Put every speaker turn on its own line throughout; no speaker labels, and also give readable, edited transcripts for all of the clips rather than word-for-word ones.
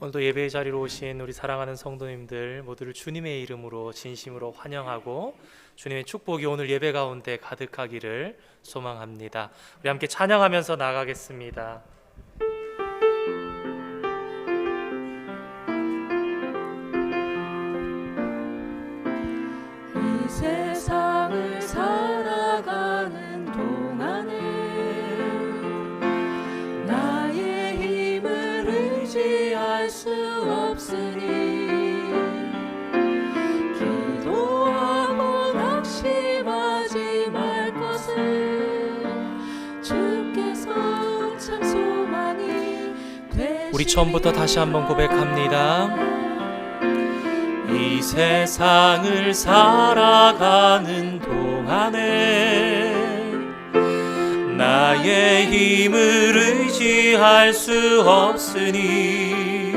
오늘도 예배의 자리로 오신 우리 사랑하는 성도님들 모두를 주님의 이름으로 진심으로 환영하고 주님의 축복이 오늘 예배 가운데 가득하기를 소망합니다. 우리 함께 찬양하면서 나가겠습니다.
이 세상을 살아가는 동안에 나의 힘을 의지할 수 없으니 기도하고 낙심하지 말 것을 주께서 참 소망이 되시리라.
우리 처음부터 다시 한번 고백합니다. 이 세상을 살아가는 동안에 나의 힘을 의지할 수 없으니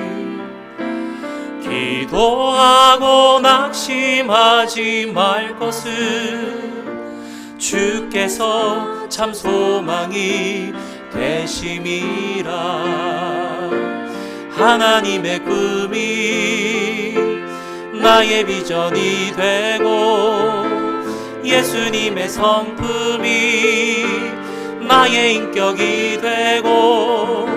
기도하고 낙심하지 말 것은 주께서 참 소망이 되심이라. 하나님의 꿈이 나의 비전이 되고 예수님의 성품이 나의 인격이 되고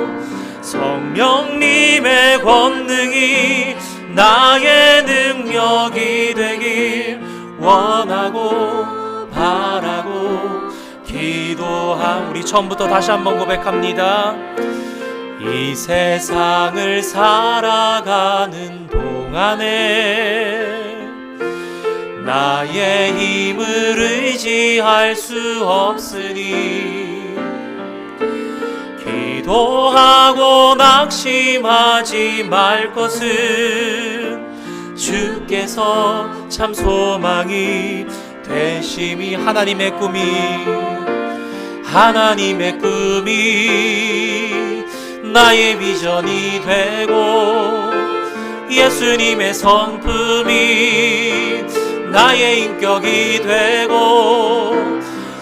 성령님의 권능이 나의 능력이 되길 원하고 바라고 기도함. 우리 처음부터 다시 한번 고백합니다. 이 세상을 살아가는 동안에 나의 힘을 의지할 수 없으니 기도하고 낙심하지 말 것은 주께서 참 소망이 되심이. 하나님의 꿈이 나의 비전이 되고 예수님의 성품이 나의 인격이 되고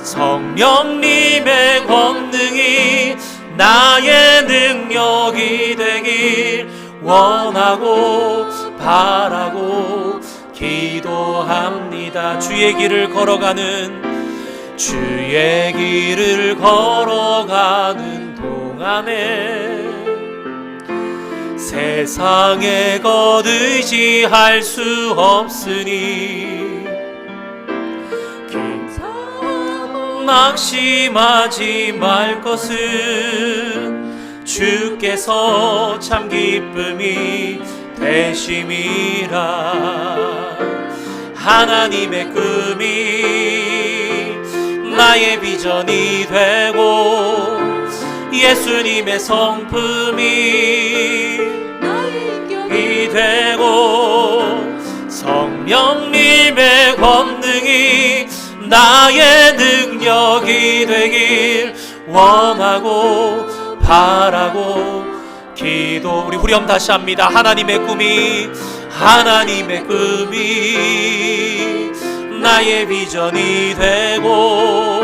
성령님의 권능이 나의 능력이 되길 원하고 바라고 기도합니다. 주의 길을 걸어가는 동안에 세상의 것 의지할 수 없으니 기도하고 낙심하지 말 것은 주께서 참 기쁨이 되심이라. 하나님의 꿈이 나의 비전이 되고 예수님의 성품이 나의 인격이 되고 성령님의 권능이 나의 능력이 되길 원하고 바라고 기도. 우리 후렴 다시 합니다. 하나님의 꿈이 나의 비전이 되고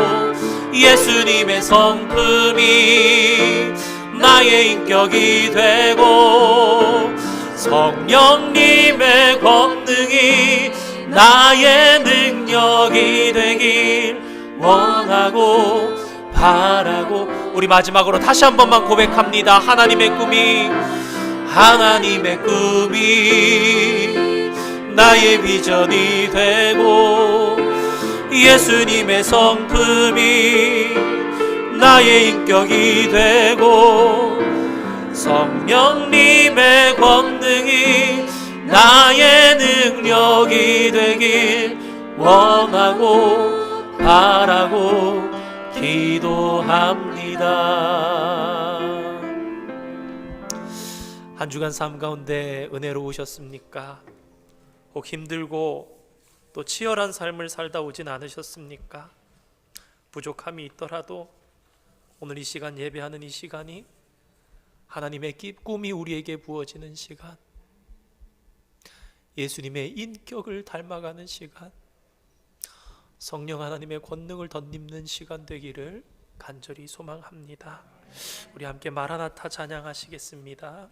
예수님의 성품이 나의 인격이 되고 성령님의 권능이 나의 능력이 되길 원하고 바라고. 우리 마지막으로 다시 한 번만 고백합니다. 하나님의 꿈이 나의 비전이 되고 예수님의 성품이 나의 인격이 되고 성령님의 권능이 나의 능력이 되길 원하고 바라고 기도합니다. 한 주간 삶 가운데 은혜로우셨습니까? 혹 힘들고 또 치열한 삶을 살다 오진 않으셨습니까? 부족함이 있더라도 오늘 이 시간, 예배하는 이 시간이 하나님의 꿈이 우리에게 부어지는 시간, 예수님의 인격을 닮아가는 시간, 성령 하나님의 권능을 덧입는 시간 되기를 간절히 소망합니다. 우리 함께 마라나타 찬양하시겠습니다.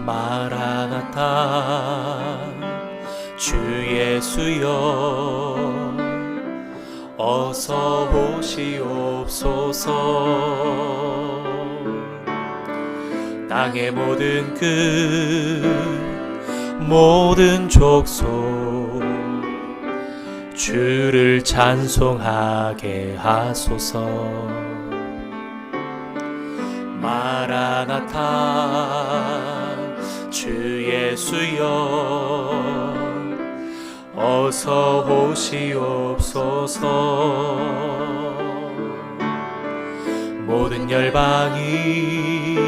마라나타 주 예수여 어서 오시옵소서. 땅의 모든 끝 모든 족속 주를 찬송하게 하소서. 마라나타 주 예수여 어서 오시옵소서. 모든 열방이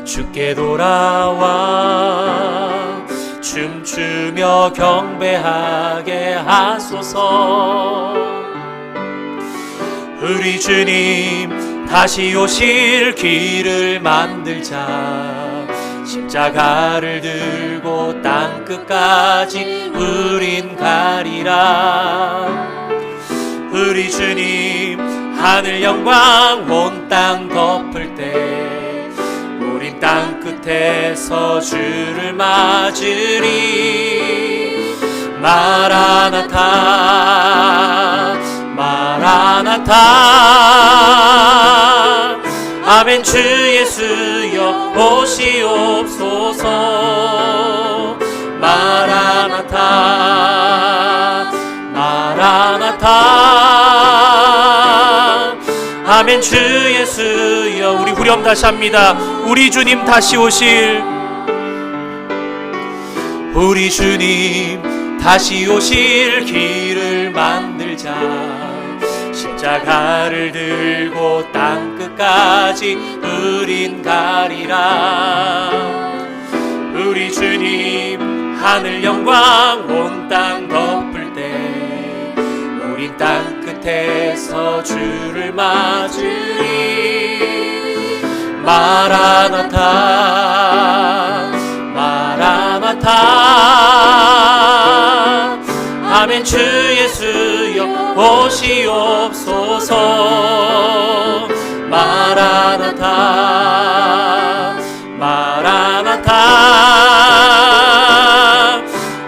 주께 돌아와 춤추며 경배하게 하소서. 우리 주님 다시 오실 길을 만들자. 십자가를 들고 땅끝까지 우린 가리라. 우리 주님 하늘 영광 온 땅 덮을 때 우린 땅끝에서 주를 맞으리. 마라나타 마라나타 아멘. 주 예수여 오시옵소서. 마라나타 마라나타 아멘. 주 예수여. 우리 후렴 다시 합니다. 우리 주님 다시 오실, 우리 주님 다시 오실 길을 만들자. 십자가를 들고 땅끝까지 우린 가리라. 우리 주님 하늘 영광 온 땅 덮을 때 우린 땅끝에서 주를 맞으리. 마라나타 마라나타 아멘. 주 예수여 오시옵소서. 마라나타 마라나타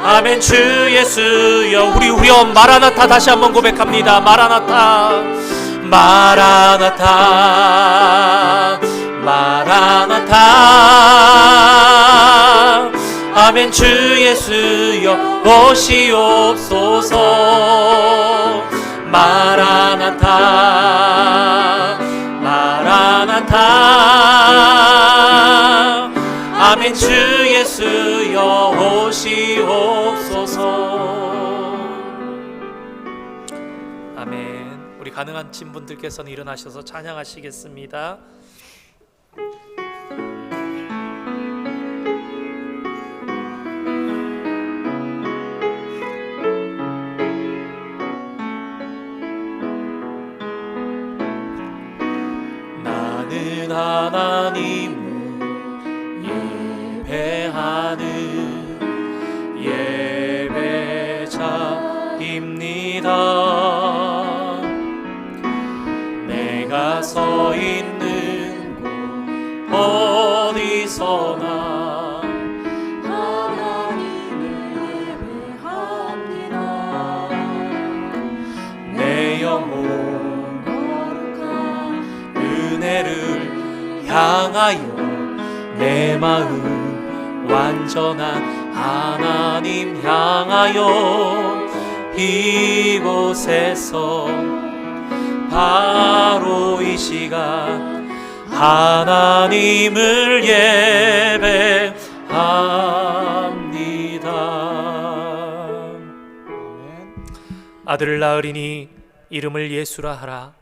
아멘. 주 예수여. 우리 후렴 마라나타 다시 한번 고백합니다. 마라나타 마라나타 마라나타 아멘. 주 예수여 오시옵소서. 마라나타 마라나타 아멘. 주 예수여 오시옵소서. 아멘. 우리 가능한 친분들께서는 일어나셔서 찬양하시겠습니다. 하나님을 예배하는 예배자입니다. 내가 서 있는 곳 어디서나
하나님을 예배합니다.
내 영혼
거룩한
은혜를 향하여 내 마음 완전한 하나님 향하여 이곳에서 바로 이 시간 하나님을 예배합니다. 아들을 낳으리니 이름을 예수라 하라.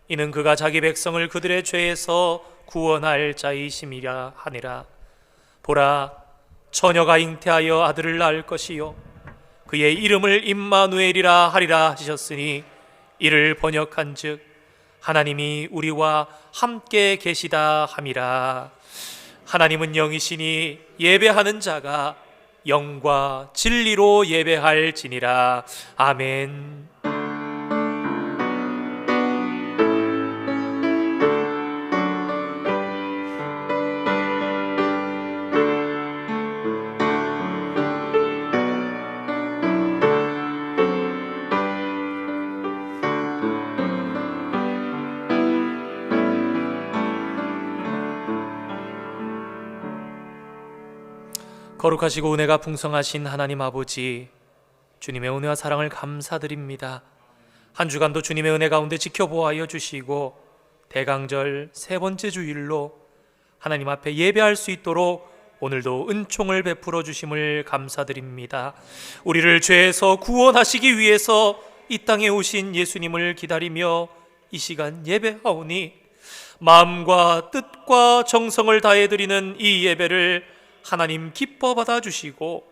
이는 그가 자기 백성을 그들의 죄에서 구원할 자이심이라 하니라. 보라, 처녀가 잉태하여 아들을 낳을 것이요 그의 이름을 임마누엘이라 하리라 하셨으니 이를 번역한즉 하나님이 우리와 함께 계시다 함이라. 하나님은 영이시니 예배하는 자가 영과 진리로 예배할지니라. 아멘. 거룩하시고 은혜가 풍성하신 하나님 아버지, 주님의 은혜와 사랑을 감사드립니다. 한 주간도 주님의 은혜 가운데 지켜보아여 주시고 대강절 세 번째 주일로 하나님 앞에 예배할 수 있도록 오늘도 은총을 베풀어 주심을 감사드립니다. 우리를 죄에서 구원하시기 위해서 이 땅에 오신 예수님을 기다리며 이 시간 예배하오니 마음과 뜻과 정성을 다해 드리는 이 예배를 하나님 기뻐 받아 주시고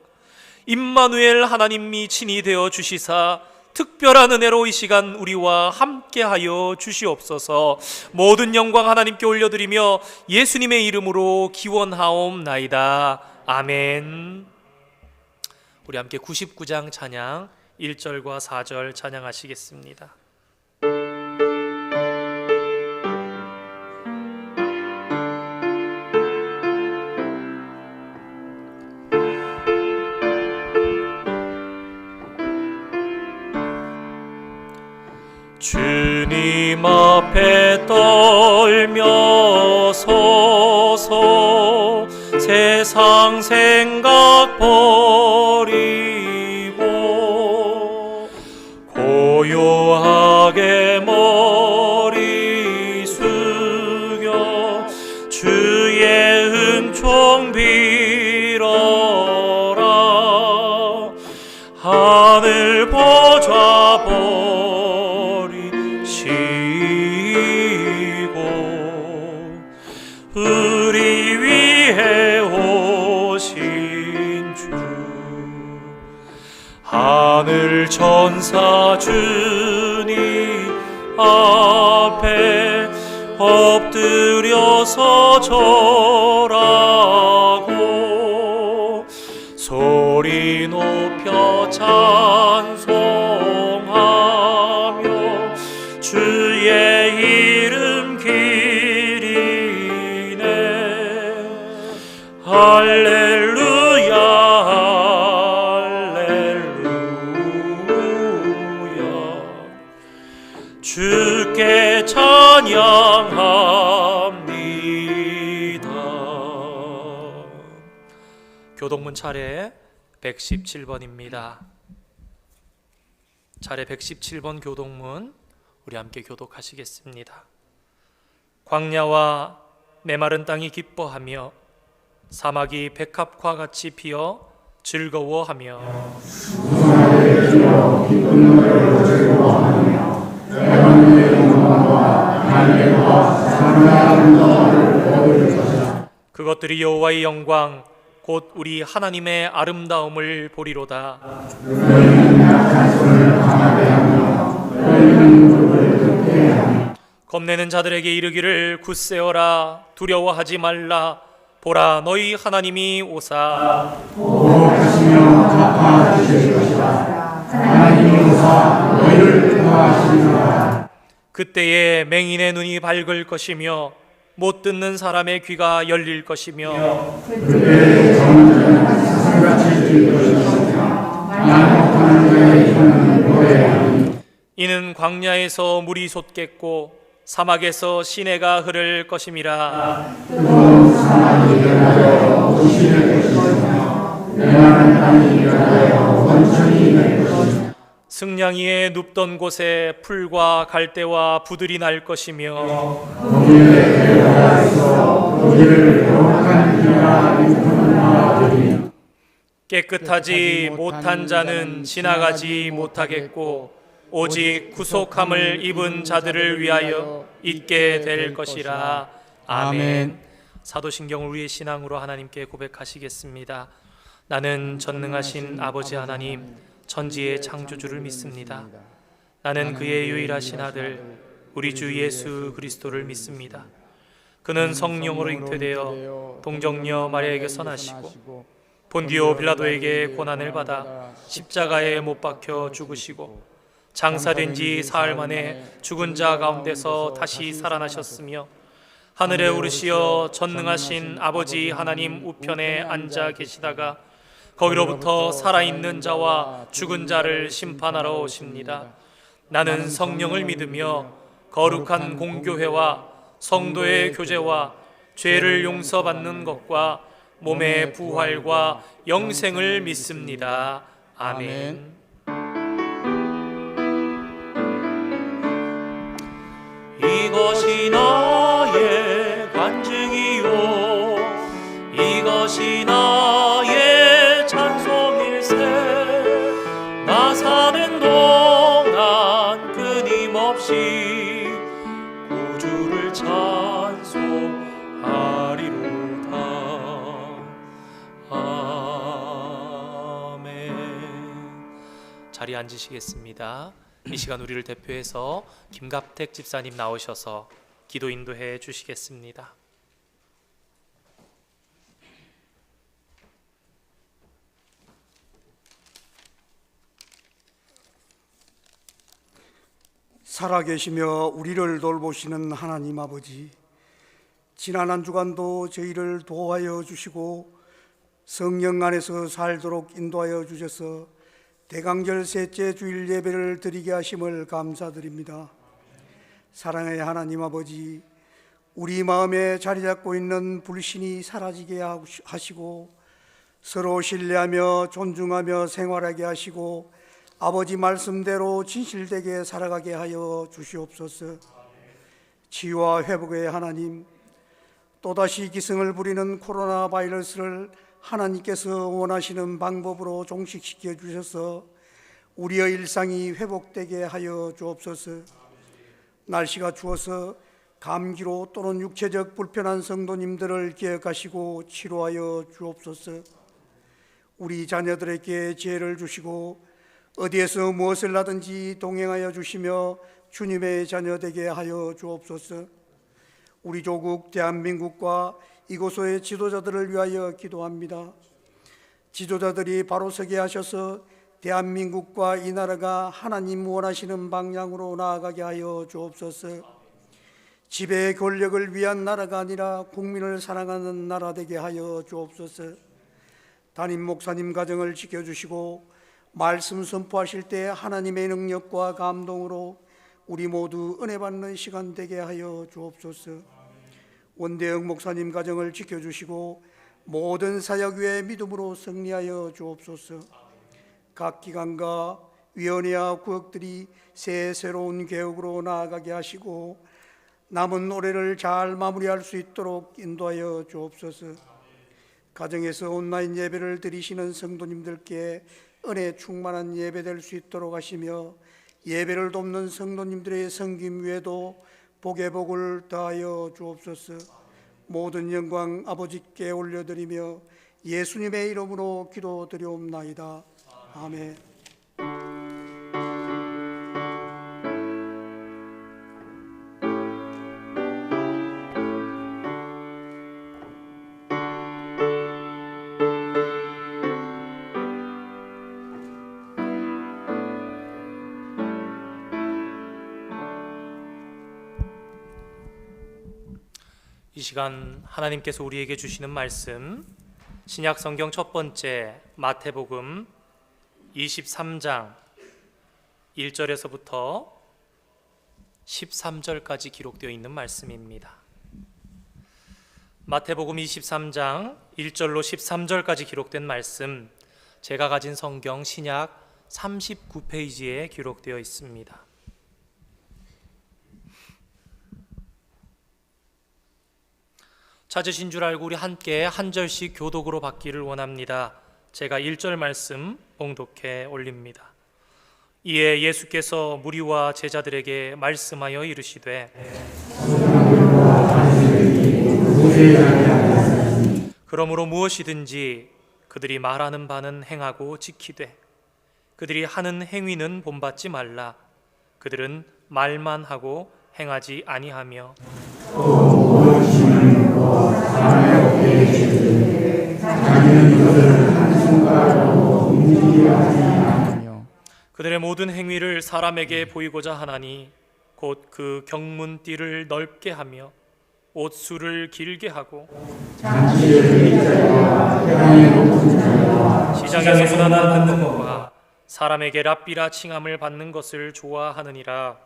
임마누엘 하나님이 친히 되어 주시사 특별한 은혜로 이 시간 우리와 함께하여 주시옵소서. 모든 영광 하나님께 올려드리며 예수님의 이름으로 기원하옵나이다. 아멘. 우리 함께 99장 찬양 1절과 4절 찬양하시겠습니다. 주님 앞에 떨며 서서 세상 생각 버리고 고요하게 머리 숙여 주의 은총 빌어라. 하늘 보좌 우리 위해 오신 주 하늘 천사 주님 앞에 엎드려서 절하고 소리 높여 찬송하며 주의 이름 할렐루야 할렐루야 주께 찬양합니다. 교동문 차례 117번입니다. 차례 117번 교동문 우리 함께 교독하시겠습니다. 광야와 메마른 땅이 기뻐하며 사막이 백합과 같이 피어 즐거워하며 그것들이 여호와의 영광 곧 우리 하나님의 아름다움을 보리로다. 겁내는 자들에게 이르기를 굳세어라 두려워하지 말라. 보라 너희 하나님이 오사
보호하시며 갚아주실 것이다. 하나님이 오사 너희를 구하시리라.
그때에 맹인의 눈이 밝을 것이며 못 듣는 사람의 귀가 열릴 것이며
그때에 정죄는 산같이 질 것이며 양혹하는 자의 혀는 노래하니
이는 광야에서 물이 솟겠고 사막에서 시내가 흐를 것임이라.
뜨거운 사막이 일어나여 오시는 것이며 메마른 땅이 일어나여 원천이 될 것이며
승냥이에 눕던 곳에 풀과 갈대와 부들이 날 것이며
거기에 배가 있어 거기를 거룩한 비가 일으키는 나라들이
깨끗하지 못한 자는 지나가지 못하겠고 오직 구속함을 입은 자들을 위하여 있게 될 것이라. 아멘. 사도신경을 우리의 신앙으로 하나님께 고백하시겠습니다. 나는 전능하신 아버지 하나님 천지의 창조주를 믿습니다. 나는 그의 유일하신 아들 우리 주 예수 그리스도를 믿습니다. 그는 성령으로 잉태되어 동정녀 마리아에게서 나시고 본디오 빌라도에게 고난을 받아 십자가에 못 박혀 죽으시고 장사된 지 사흘 만에 죽은 자 가운데서 다시 살아나셨으며 하늘에 오르시어 전능하신 아버지 하나님 우편에 앉아 계시다가 거기로부터 살아있는 자와 죽은 자를 심판하러 오십니다. 나는 성령을 믿으며 거룩한 공교회와 성도의 교제와 죄를 용서받는 것과 몸의 부활과 영생을 믿습니다. 아멘. 이것이 나의 간증이요 이것이 나의 찬송일세 나 사는 동안 끊임없이 구주를 찬송하리로다. 아멘. 자리에 앉으시겠습니다. 이 시간 우리를 대표해서 김갑택 집사님 나오셔서 기도 인도해 주시겠습니다.
살아계시며 우리를 돌보시는 하나님 아버지, 지난 한 주간도 저희를 도와여 주시고 성령 안에서 살도록 인도하여 주셔서 대강절 셋째 주일 예배를 드리게 하심을 감사드립니다. 사랑의 하나님 아버지, 우리 마음에 자리 잡고 있는 불신이 사라지게 하시고 서로 신뢰하며 존중하며 생활하게 하시고 아버지 말씀대로 진실되게 살아가게 하여 주시옵소서. 치유와 회복의 하나님, 또다시 기승을 부리는 코로나 바이러스를 하나님께서 원하시는 방법으로 종식시켜 주셔서 우리의 일상이 회복되게 하여 주옵소서. 날씨가 추워서 감기로 또는 육체적 불편한 성도님들을 기억하시고 치료하여 주옵소서. 우리 자녀들에게 지혜를 주시고 어디에서 무엇을 하든지 동행하여 주시며 주님의 자녀 되게 하여 주옵소서. 우리 조국 대한민국과 이곳의 지도자들을 위하여 기도합니다. 지도자들이 바로 서게 하셔서 대한민국과 이 나라가 하나님 원하시는 방향으로 나아가게 하여 주옵소서. 지배의 권력을 위한 나라가 아니라 국민을 사랑하는 나라 되게 하여 주옵소서. 담임 목사님 가정을 지켜주시고 말씀 선포하실 때 하나님의 능력과 감동으로 우리 모두 은혜 받는 시간 되게 하여 주옵소서. 원대영 목사님 가정을 지켜주시고 모든 사역 위에 믿음으로 승리하여 주옵소서. 각 기관과 위원회와 구역들이 새로운 개혁으로 나아가게 하시고 남은 올해를 잘 마무리할 수 있도록 인도하여 주옵소서. 가정에서 온라인 예배를 드리시는 성도님들께 은혜 충만한 예배 될 수 있도록 하시며 예배를 돕는 성도님들의 섬김 외에도 복의 복을 더하여 주옵소서. 모든 영광 아버지께 올려드리며 예수님의 이름으로 기도드리옵나이다. 아멘.
이 시간 하나님께서 우리에게 주시는 말씀, 신약 성경 첫 번째 마태복음 23장 1절에서부터 13절까지 기록되어 있는 말씀입니다. 마태복음 23장 1절로 13절까지 기록된 말씀, 제가 가진 성경 신약 39페이지에 기록되어 있습니다. 찾으신 줄 알고 우리 함께 한 절씩 교독으로 받기를 원합니다. 제가 1절 말씀 봉독해 올립니다. 이에 예수께서 무리와 제자들에게 말씀하여 이르시되 그러므로 무엇이든지 그들이 말하는 바는 행하고 지키되 그들이 하는 행위는 본받지 말라. 그들은 말만 하고 행하지 아니하며 그들의 모든 행위를 사람에게 보이고자 하나니 곧 그 경문띠를 넓게 하며 옷수를 길게 하고 시장에서 문화나 받는 것과 사람에게 랍비라 칭함을 받는 것을 좋아하느니라.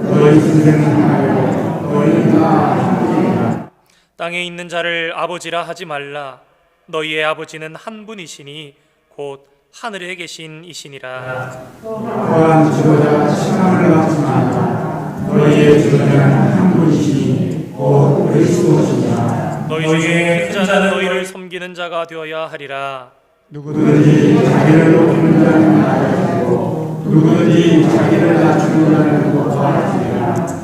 너희 인생을 하여 너희가
땅에 있는 자를 아버지라 하지 말라. 너희의 아버지는 한 분이시니 곧 하늘에 계신 이시니라.
또한 지도자 시간을 갖지 말라. 너희의 주는 한 분이시니 곧 그리스도시니라.
너희 중에 큰 자는 너희를 섬기는 자가 되어야 하리라.
누구든지 자기를 높이는 자는 낮아지고 누구든지 자기를 낮추는 자는 높아지리라.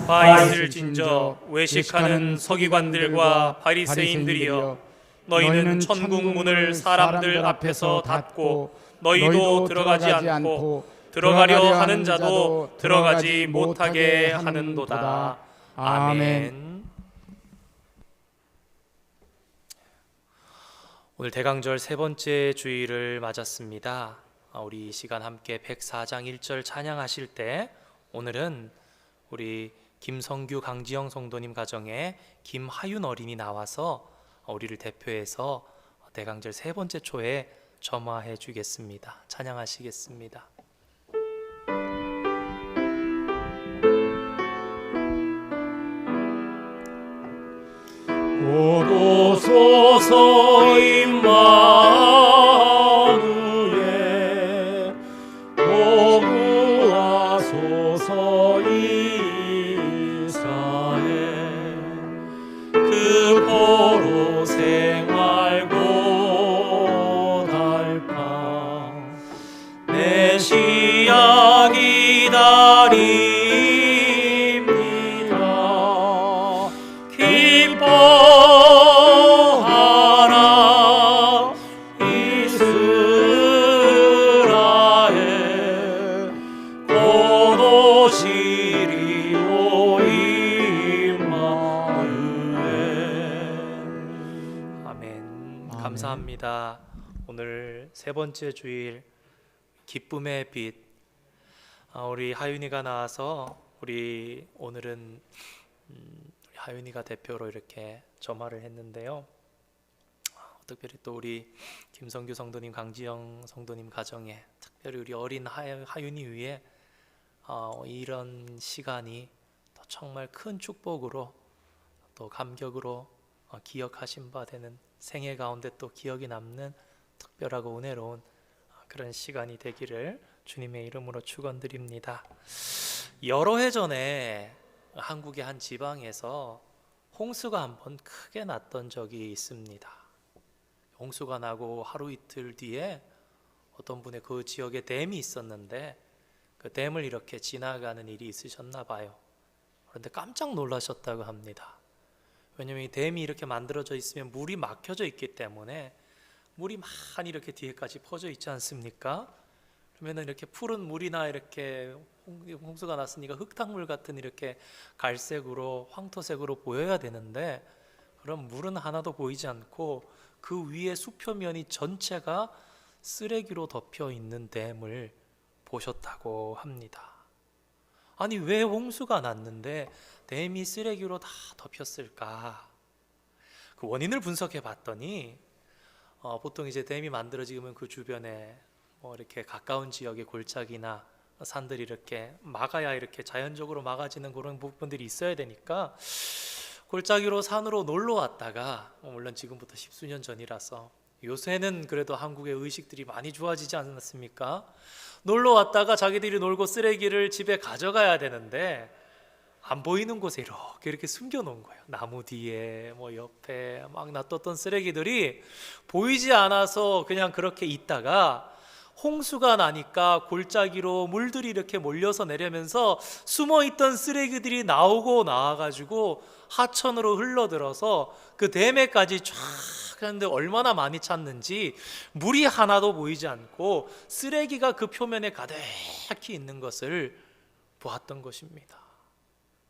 바 있을진저 외식하는 서기관들과 바리새인들이여, 너희는 천국 문을 사람들 앞에서 닫고 너희도 들어가지 않고 들어가려 하는 자도 들어가지 못하게 하는도다. 아멘. 오늘 대강절 세 번째 주일을 맞았습니다. 우리 이 시간 함께 104장 1절 찬양하실 때 오늘은 우리 김성규 강지영 성도님 가정에 김하윤 어린이 나와서 우리를 대표해서 대강절 세 번째 초에 점화해 주겠습니다. 찬양하시겠습니다. 오소서 임마누엘 오구하소서 이스라엘 그 포로 생활고 달파 메시아 기다립니다. 기뻐하라 이스라엘 곧 오시리오 임마누엘. 아멘. 감사합니다. 오늘 세 번째 주일 기쁨의 빛, 우리 하윤이가 나와서 우리 오늘은 하윤이가 대표로 이렇게 점화를 했는데요. 특별히 또 우리 김성규 성도님, 강지영 성도님 가정에 특별히 우리 어린 하윤이 위해 이런 시간이 또 정말 큰 축복으로 또 감격으로 기억하신 바 되는 생애 가운데 또 기억이 남는 특별하고 은혜로운 그런 시간이 되기를 주님의 이름으로 축원드립니다. 여러 해 전에 한국의 한 지방에서 홍수가 한번 크게 났던 적이 있습니다. 홍수가 나고 하루 이틀 뒤에 어떤 분의 그 지역에 댐이 있었는데 그 댐을 이렇게 지나가는 일이 있으셨나 봐요. 그런데 깜짝 놀라셨다고 합니다. 왜냐하면 이 댐이 이렇게 만들어져 있으면 물이 막혀져 있기 때문에 물이 많이 이렇게 뒤에까지 퍼져 있지 않습니까? 그러면 이렇게 푸른 물이나 이렇게 홍수가 났으니까 흙탕물 같은 이렇게 갈색으로 황토색으로 보여야 되는데 그런 물은 하나도 보이지 않고 그 위에 수표면이 전체가 쓰레기로 덮여 있는 댐을 보셨다고 합니다. 아니 왜 홍수가 났는데 댐이 쓰레기로 다 덮였을까? 그 원인을 분석해 봤더니 보통 이제 댐이 만들어지면 그 주변에 이렇게 가까운 지역의 골짜기나 산들이 이렇게 막아야 이렇게 자연적으로 막아지는 그런 부분들이 있어야 되니까 골짜기로 산으로 놀러 왔다가 물론 지금부터 십수년 전이라서 요새는 그래도 한국의 의식들이 많이 좋아지지 않았습니까? 놀러 왔다가 자기들이 놀고 쓰레기를 집에 가져가야 되는데 안 보이는 곳에 이렇게 숨겨놓은 거예요. 나무 뒤에 옆에 막 놔뒀던 쓰레기들이 보이지 않아서 그냥 그렇게 있다가 홍수가 나니까 골짜기로 물들이 이렇게 몰려서 내려면서 숨어있던 쓰레기들이 나와가지고 하천으로 흘러들어서 그 댐에까지 쫙 하는데 얼마나 많이 찼는지 물이 하나도 보이지 않고 쓰레기가 그 표면에 가득히 있는 것을 보았던 것입니다.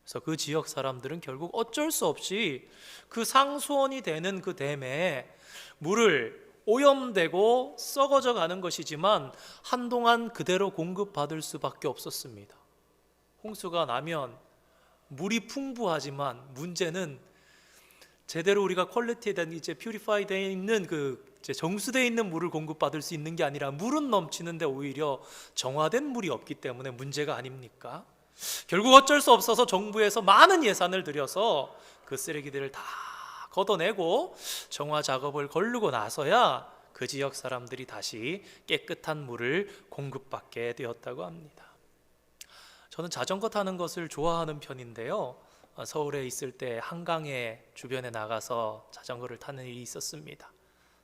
그래서 그 지역 사람들은 결국 어쩔 수 없이 그 상수원이 되는 그 댐에 물을 오염되고 썩어져 가는 것이지만 한동안 그대로 공급받을 수밖에 없었습니다. 홍수가 나면 물이 풍부하지만 문제는 제대로 우리가 퀄리티된 이제 퓨리파이 되어 있는 이제 정수되어 있는 물을 공급받을 수 있는 게 아니라 물은 넘치는데 오히려 정화된 물이 없기 때문에 문제가 아닙니까? 결국 어쩔 수 없어서 정부에서 많은 예산을 들여서 그 쓰레기들을 다 걷어내고 정화 작업을 거르고 나서야 그 지역 사람들이 다시 깨끗한 물을 공급받게 되었다고 합니다. 저는 자전거 타는 것을 좋아하는 편인데요, 서울에 있을 때 한강에 주변에 나가서 자전거를 타는 일이 있었습니다.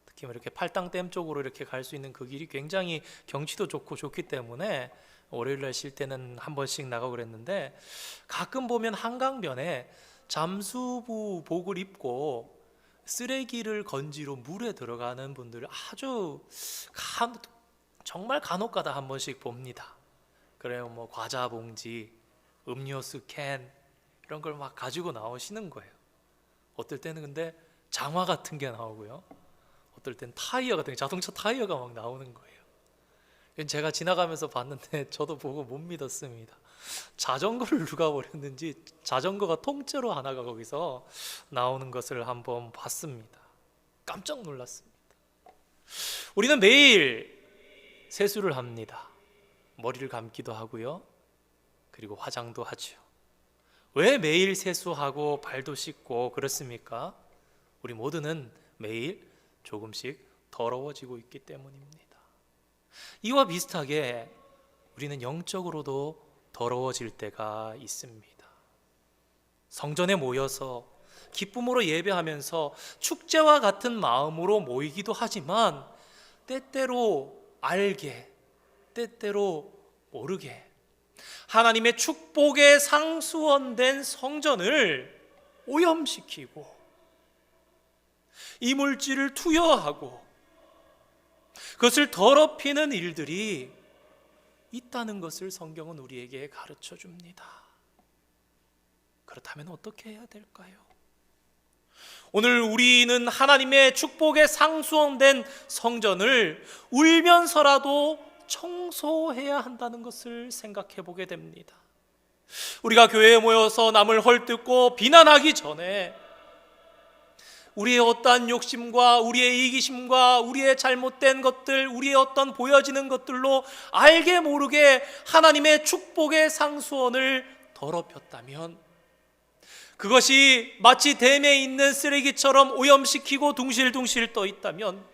특히 이렇게 팔당댐 쪽으로 이렇게 갈 수 있는 그 길이 굉장히 경치도 좋고 좋기 때문에 월요일날 쉴 때는 한 번씩 나가고 그랬는데, 가끔 보면 한강변에 잠수복을 입고 쓰레기를 건지러 물에 들어가는 분들을 아주 정말 간혹가다 한 번씩 봅니다. 그래요, 뭐 과자 봉지, 음료수 캔 이런 걸 막 가지고 나오시는 거예요. 어떨 때는 근데 장화 같은 게 나오고요, 어떨 땐 타이어 같은 게, 자동차 타이어가 막 나오는 거예요. 제가 지나가면서 봤는데 저도 보고 못 믿었습니다. 자전거를 누가 버렸는지 자전거가 통째로 하나가 거기서 나오는 것을 한번 봤습니다. 깜짝 놀랐습니다. 우리는 매일 세수를 합니다. 머리를 감기도 하고요, 그리고 화장도 하죠. 왜 매일 세수하고 발도 씻고 그렇습니까? 우리 모두는 매일 조금씩 더러워지고 있기 때문입니다. 이와 비슷하게 우리는 영적으로도 더러워질 때가 있습니다. 성전에 모여서 기쁨으로 예배하면서 축제와 같은 마음으로 모이기도 하지만, 때때로 알게, 때때로 모르게 하나님의 축복의 상수원된 성전을 오염시키고 이물질을 투여하고 그것을 더럽히는 일들이 있다는 것을 성경은 우리에게 가르쳐 줍니다. 그렇다면 어떻게 해야 될까요? 오늘 우리는 하나님의 축복의 상수원된 성전을 울면서라도 청소해야 한다는 것을 생각해 보게 됩니다. 우리가 교회에 모여서 남을 헐뜯고 비난하기 전에 우리의 어떠한 욕심과 우리의 이기심과 우리의 잘못된 것들, 우리의 어떤 보여지는 것들로 알게 모르게 하나님의 축복의 상수원을 더럽혔다면, 그것이 마치 댐에 있는 쓰레기처럼 오염시키고 둥실둥실 떠 있다면,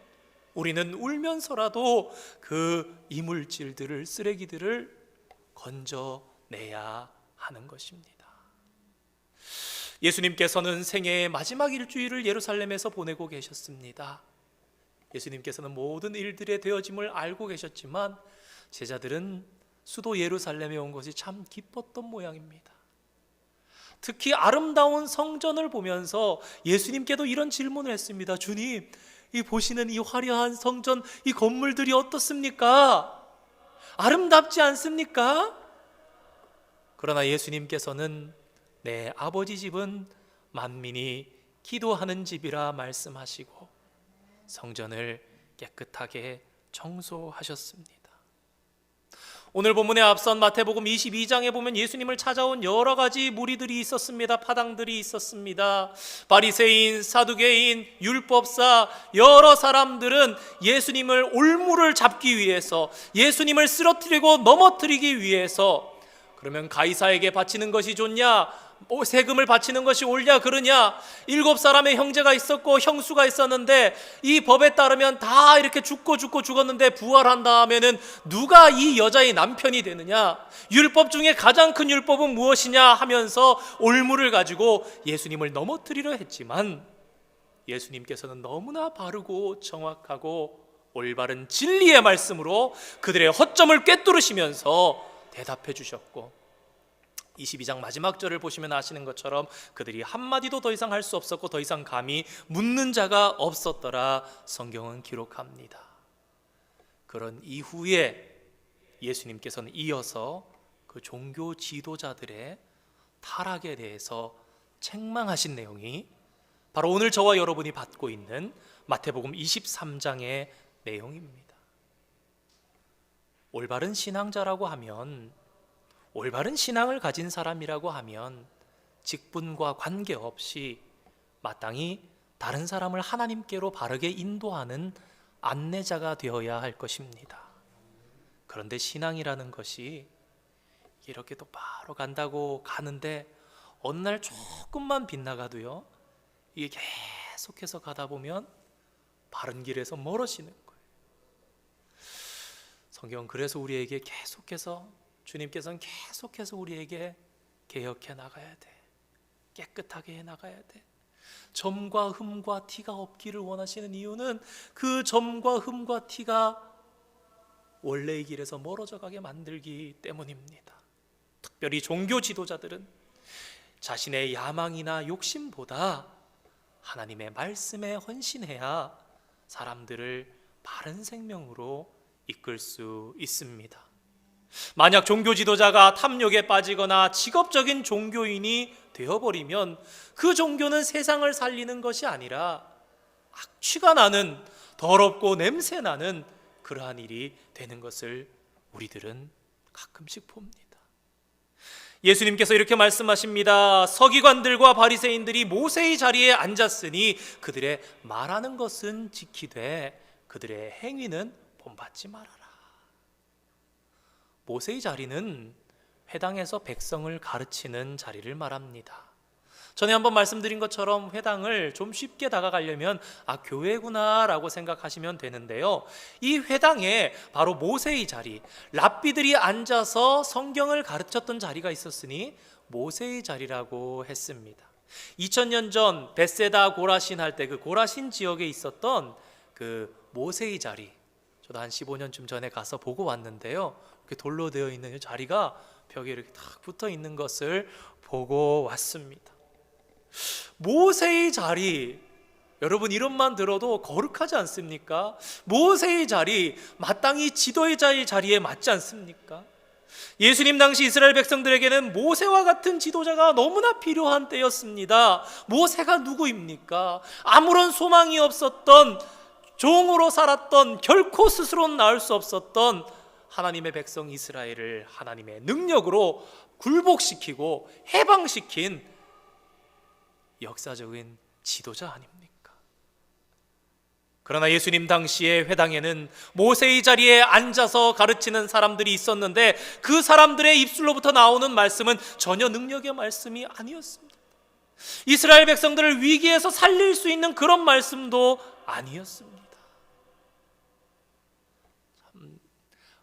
우리는 울면서라도 그 이물질들을, 쓰레기들을 건져내야 하는 것입니다. 예수님께서는 생애의 마지막 일주일을 예루살렘에서 보내고 계셨습니다. 예수님께서는 모든 일들의 되어짐을 알고 계셨지만 제자들은 수도 예루살렘에 온 것이 참 기뻤던 모양입니다. 특히 아름다운 성전을 보면서 예수님께도 이런 질문을 했습니다. 주님, 이 보시는 이 화려한 성전, 이 건물들이 어떻습니까? 아름답지 않습니까? 그러나 예수님께서는 내 아버지 집은 만민이 기도하는 집이라 말씀하시고 성전을 깨끗하게 청소하셨습니다. 오늘 본문에 앞선 마태복음 22장에 보면 예수님을 찾아온 여러 가지 무리들이 있었습니다. 파당들이 있었습니다. 바리새인, 사두개인, 율법사, 여러 사람들은 예수님을 올무를 잡기 위해서, 예수님을 쓰러뜨리고 넘어뜨리기 위해서, 그러면 가이사에게 바치는 것이 좋냐, 세금을 바치는 것이 옳냐 그러냐, 7사람의 형제가 있었고 형수가 있었는데 이 법에 따르면 다 이렇게 죽었는데 부활한 다음에는 누가 이 여자의 남편이 되느냐, 율법 중에 가장 큰 율법은 무엇이냐 하면서 올무를 가지고 예수님을 넘어뜨리려 했지만, 예수님께서는 너무나 바르고 정확하고 올바른 진리의 말씀으로 그들의 허점을 꿰뚫으시면서 대답해 주셨고, 22장 마지막 절을 보시면 아시는 것처럼 그들이 한마디도 더 이상 할 수 없었고 더 이상 감히 묻는 자가 없었더라 성경은 기록합니다. 그런 이후에 예수님께서는 이어서 그 종교 지도자들의 타락에 대해서 책망하신 내용이 바로 오늘 저와 여러분이 받고 있는 마태복음 23장의 내용입니다. 올바른 신앙자라고 하면, 올바른 신앙을 가진 사람이라고 하면 직분과 관계없이 마땅히 다른 사람을 하나님께로 바르게 인도하는 안내자가 되어야 할 것입니다. 그런데 신앙이라는 것이 이렇게 또 바로 간다고 가는데 어느 날 조금만 빗나가도요, 이게 계속해서 가다 보면 바른 길에서 멀어지는 거예요. 성경은 그래서 우리에게 계속해서, 주님께서는 계속해서 우리에게 개혁해 나가야 돼, 깨끗하게 해 나가야 돼. 점과 흠과 티가 없기를 원하시는 이유는 그 점과 흠과 티가 원래의 길에서 멀어져 가게 만들기 때문입니다. 특별히 종교 지도자들은 자신의 야망이나 욕심보다 하나님의 말씀에 헌신해야 사람들을 바른 생명으로 이끌 수 있습니다. 만약 종교 지도자가 탐욕에 빠지거나 직업적인 종교인이 되어버리면 그 종교는 세상을 살리는 것이 아니라 악취가 나는, 더럽고 냄새나는 그러한 일이 되는 것을 우리들은 가끔씩 봅니다. 예수님께서 이렇게 말씀하십니다. 서기관들과 바리새인들이 모세의 자리에 앉았으니 그들의 말하는 것은 지키되 그들의 행위는 본받지 말아라. 모세의 자리는 회당에서 백성을 가르치는 자리를 말합니다. 전에 한번 말씀드린 것처럼 회당을 좀 쉽게 다가가려면 교회구나 라고 생각하시면 되는데요, 이 회당에 바로 모세의 자리, 랍비들이 앉아서 성경을 가르쳤던 자리가 있었으니 모세의 자리라고 했습니다. 2000년 전 벳세다 고라신 할 때 그 고라신 지역에 있었던 그 모세의 자리, 저도 한 15년쯤 전에 가서 보고 왔는데요, 이렇게 돌로 되어 있는 이 자리가 벽에 이렇게 딱 붙어 있는 것을 보고 왔습니다. 모세의 자리, 여러분 이름만 들어도 거룩하지 않습니까? 모세의 자리, 마땅히 지도자의 자리에 맞지 않습니까? 예수님 당시 이스라엘 백성들에게는 모세와 같은 지도자가 너무나 필요한 때였습니다. 모세가 누구입니까? 아무런 소망이 없었던, 종으로 살았던, 결코 스스로는 나을 수 없었던 하나님의 백성 이스라엘을 하나님의 능력으로 굴복시키고 해방시킨 역사적인 지도자 아닙니까? 그러나 예수님 당시의 회당에는 모세의 자리에 앉아서 가르치는 사람들이 있었는데 그 사람들의 입술로부터 나오는 말씀은 전혀 능력의 말씀이 아니었습니다. 이스라엘 백성들을 위기에서 살릴 수 있는 그런 말씀도 아니었습니다. 참,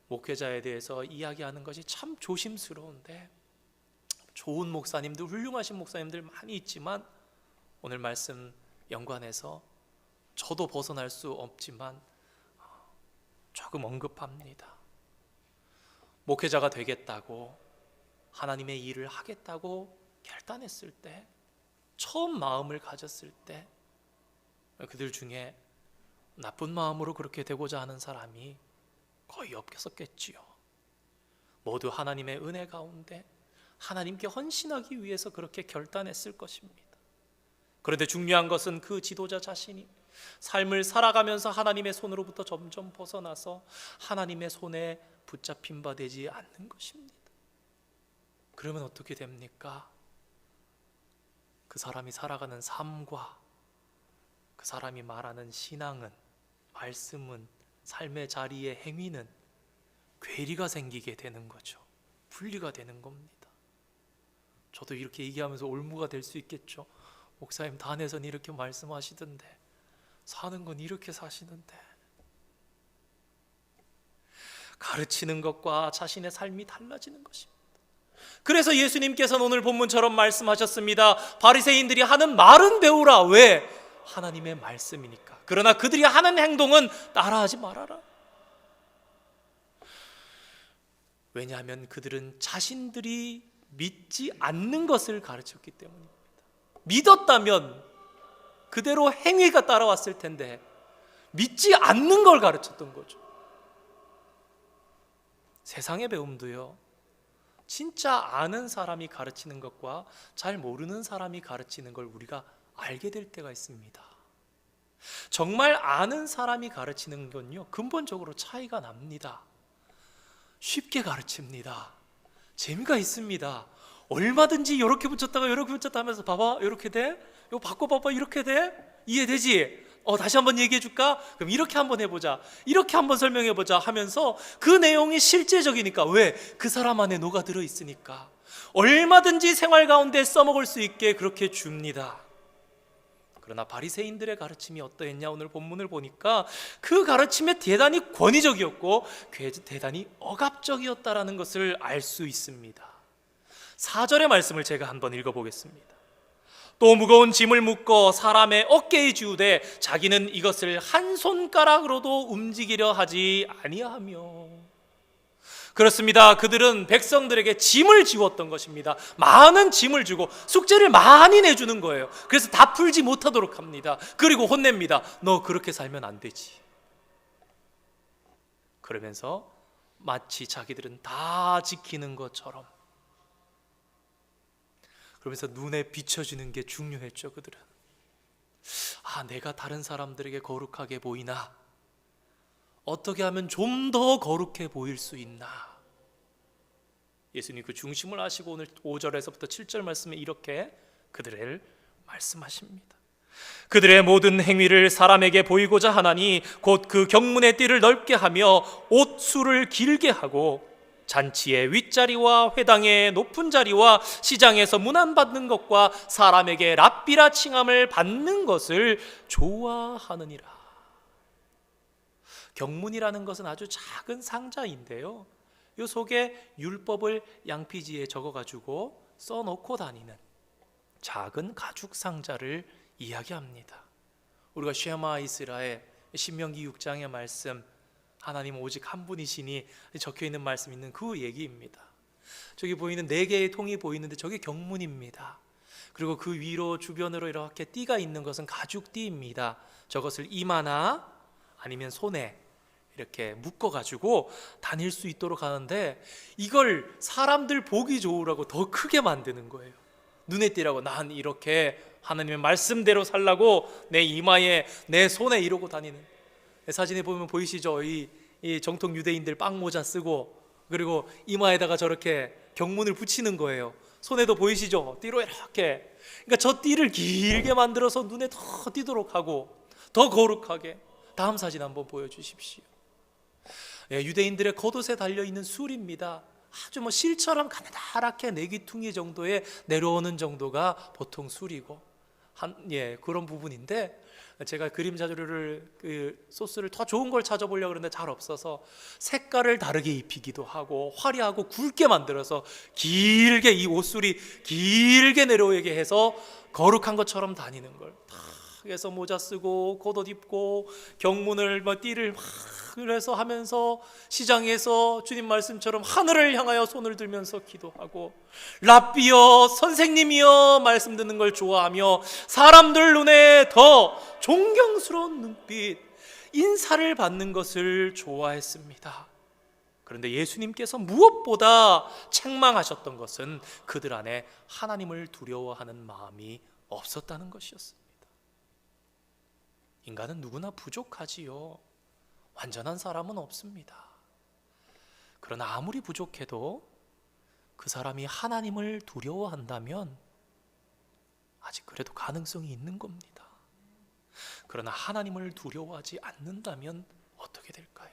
목회자에 대해서 이야기하는 것이 참 조심스러운데, 좋은 목사님들, 훌륭하신 목사님들 많이 있지만 오늘 말씀 연관해서 저도 벗어날 수 없지만 조금 언급합니다. 목회자가 되겠다고, 하나님의 일을 하겠다고 결단했을 때, 처음 마음을 가졌을 때 그들 중에 나쁜 마음으로 그렇게 되고자 하는 사람이 거의 없겠었겠지요. 모두 하나님의 은혜 가운데 하나님께 헌신하기 위해서 그렇게 결단했을 것입니다. 그런데 중요한 것은 그 지도자 자신이 삶을 살아가면서 하나님의 손으로부터 점점 벗어나서 하나님의 손에 붙잡힌 바 되지 않는 것입니다. 그러면 어떻게 됩니까? 그 사람이 살아가는 삶과 그 사람이 말하는 신앙은, 말씀은, 삶의 자리의 행위는 괴리가 생기게 되는 거죠. 분리가 되는 겁니다. 저도 이렇게 얘기하면서 올무가 될 수 있겠죠. 목사님 단에서는 이렇게 말씀하시던데 사는 건 이렇게 사시는데. 가르치는 것과 자신의 삶이 달라지는 것입니다. 그래서 예수님께서는 오늘 본문처럼 말씀하셨습니다. 바리새인들이 하는 말은 배우라. 왜? 하나님의 말씀이니까. 그러나 그들이 하는 행동은 따라하지 말아라. 왜냐하면 그들은 자신들이 믿지 않는 것을 가르쳤기 때문입니다. 믿었다면 그대로 행위가 따라왔을 텐데 믿지 않는 걸 가르쳤던 거죠. 세상의 배움도요, 진짜 아는 사람이 가르치는 것과 잘 모르는 사람이 가르치는 걸 우리가 알게 될 때가 있습니다. 정말 아는 사람이 가르치는 건요, 근본적으로 차이가 납니다. 쉽게 가르칩니다. 재미가 있습니다. 얼마든지 이렇게 붙였다가 이렇게 붙였다 하면서 봐봐 이렇게 돼? 이거 바꿔봐봐 이렇게 돼? 이해되지? 다시 한번 얘기해 줄까? 그럼 이렇게 한번 해보자, 이렇게 한번 설명해 보자 하면서 그 내용이 실제적이니까. 왜? 그 사람 안에 녹아들어 있으니까 얼마든지 생활 가운데 써먹을 수 있게 그렇게 줍니다. 그러나 바리새인들의 가르침이 어떠했냐? 오늘 본문을 보니까 그 가르침이 대단히 권위적이었고 대단히 억압적이었다라는 것을 알 수 있습니다. 4절의 말씀을 제가 한번 읽어보겠습니다. 또 무거운 짐을 묶어 사람의 어깨에 지우되 자기는 이것을 한 손가락으로도 움직이려 하지 아니하며. 그렇습니다. 그들은 백성들에게 짐을 지웠던 것입니다. 많은 짐을 주고 숙제를 많이 내주는 거예요. 그래서 다 풀지 못하도록 합니다. 그리고 혼냅니다. 너 그렇게 살면 안 되지. 그러면서 마치 자기들은 다 지키는 것처럼, 그러면서 눈에 비춰지는 게 중요했죠. 그들은 내가 다른 사람들에게 거룩하게 보이나? 어떻게 하면 좀 더 거룩해 보일 수 있나? 예수님 그 중심을 아시고 오늘 5절에서부터 7절 말씀에 이렇게 그들을 말씀하십니다. 그들의 모든 행위를 사람에게 보이고자 하나니 곧 그 경문의 띠를 넓게 하며 옷수를 길게 하고 잔치의 윗자리와 회당의 높은 자리와 시장에서 문안받는 것과 사람에게 랍비라 칭함을 받는 것을 좋아하느니라. 경문이라는 것은 아주 작은 상자인데요, 이 속에 율법을 양피지에 적어가지고 써놓고 다니는 작은 가죽 상자를 이야기합니다. 우리가 쉐마 이스라엘 신명기 6장의 말씀, 하나님 오직 한 분이시니 적혀있는 말씀 있는 그 얘기입니다. 저기 보이는 4개의 통이 보이는데 저게 경문입니다. 그리고 그 위로 주변으로 이렇게 띠가 있는 것은 가죽띠입니다. 저것을 이마나 아니면 손에 이렇게 묶어가지고 다닐 수 있도록 하는데, 이걸 사람들 보기 좋으라고 더 크게 만드는 거예요. 눈에 띄라고. 난 이렇게 하나님의 말씀대로 살라고 내 이마에 내 손에 이러고 다니는. 사진에 보면 보이시죠? 이 정통 유대인들 빵모자 쓰고, 그리고 이마에다가 저렇게 경문을 붙이는 거예요. 손에도 보이시죠? 띠로 이렇게. 그러니까 저 띠를 길게 만들어서 눈에 더 띄도록 하고 더 거룩하게. 다음 사진 한번 보여주십시오. 유대인들의 겉옷에 달려있는 술입니다. 아주 실처럼 가느다랗게 내기퉁이 정도에 내려오는 정도가 보통 술이고, 그런 부분인데, 제가 그림 자료를 소스를 더 좋은 걸 찾아보려고 그러는데 잘 없어서 색깔을 다르게 입히기도 하고 화려하고 굵게 만들어서 길게 이 옷술이 길게 내려오게 해서 거룩한 것처럼 다니는 걸. 그래서 모자 쓰고 겉옷 입고 경문을 띠를 그래서 하면서 시장에서 주님 말씀처럼 하늘을 향하여 손을 들면서 기도하고, 랍비여 선생님이여 말씀 듣는 걸 좋아하며 사람들 눈에 더 존경스러운 눈빛, 인사를 받는 것을 좋아했습니다. 그런데 예수님께서 무엇보다 책망하셨던 것은 그들 안에 하나님을 두려워하는 마음이 없었다는 것이었습니다. 인간은 누구나 부족하지요. 완전한 사람은 없습니다. 그러나 아무리 부족해도 그 사람이 하나님을 두려워한다면 아직 그래도 가능성이 있는 겁니다. 그러나 하나님을 두려워하지 않는다면 어떻게 될까요?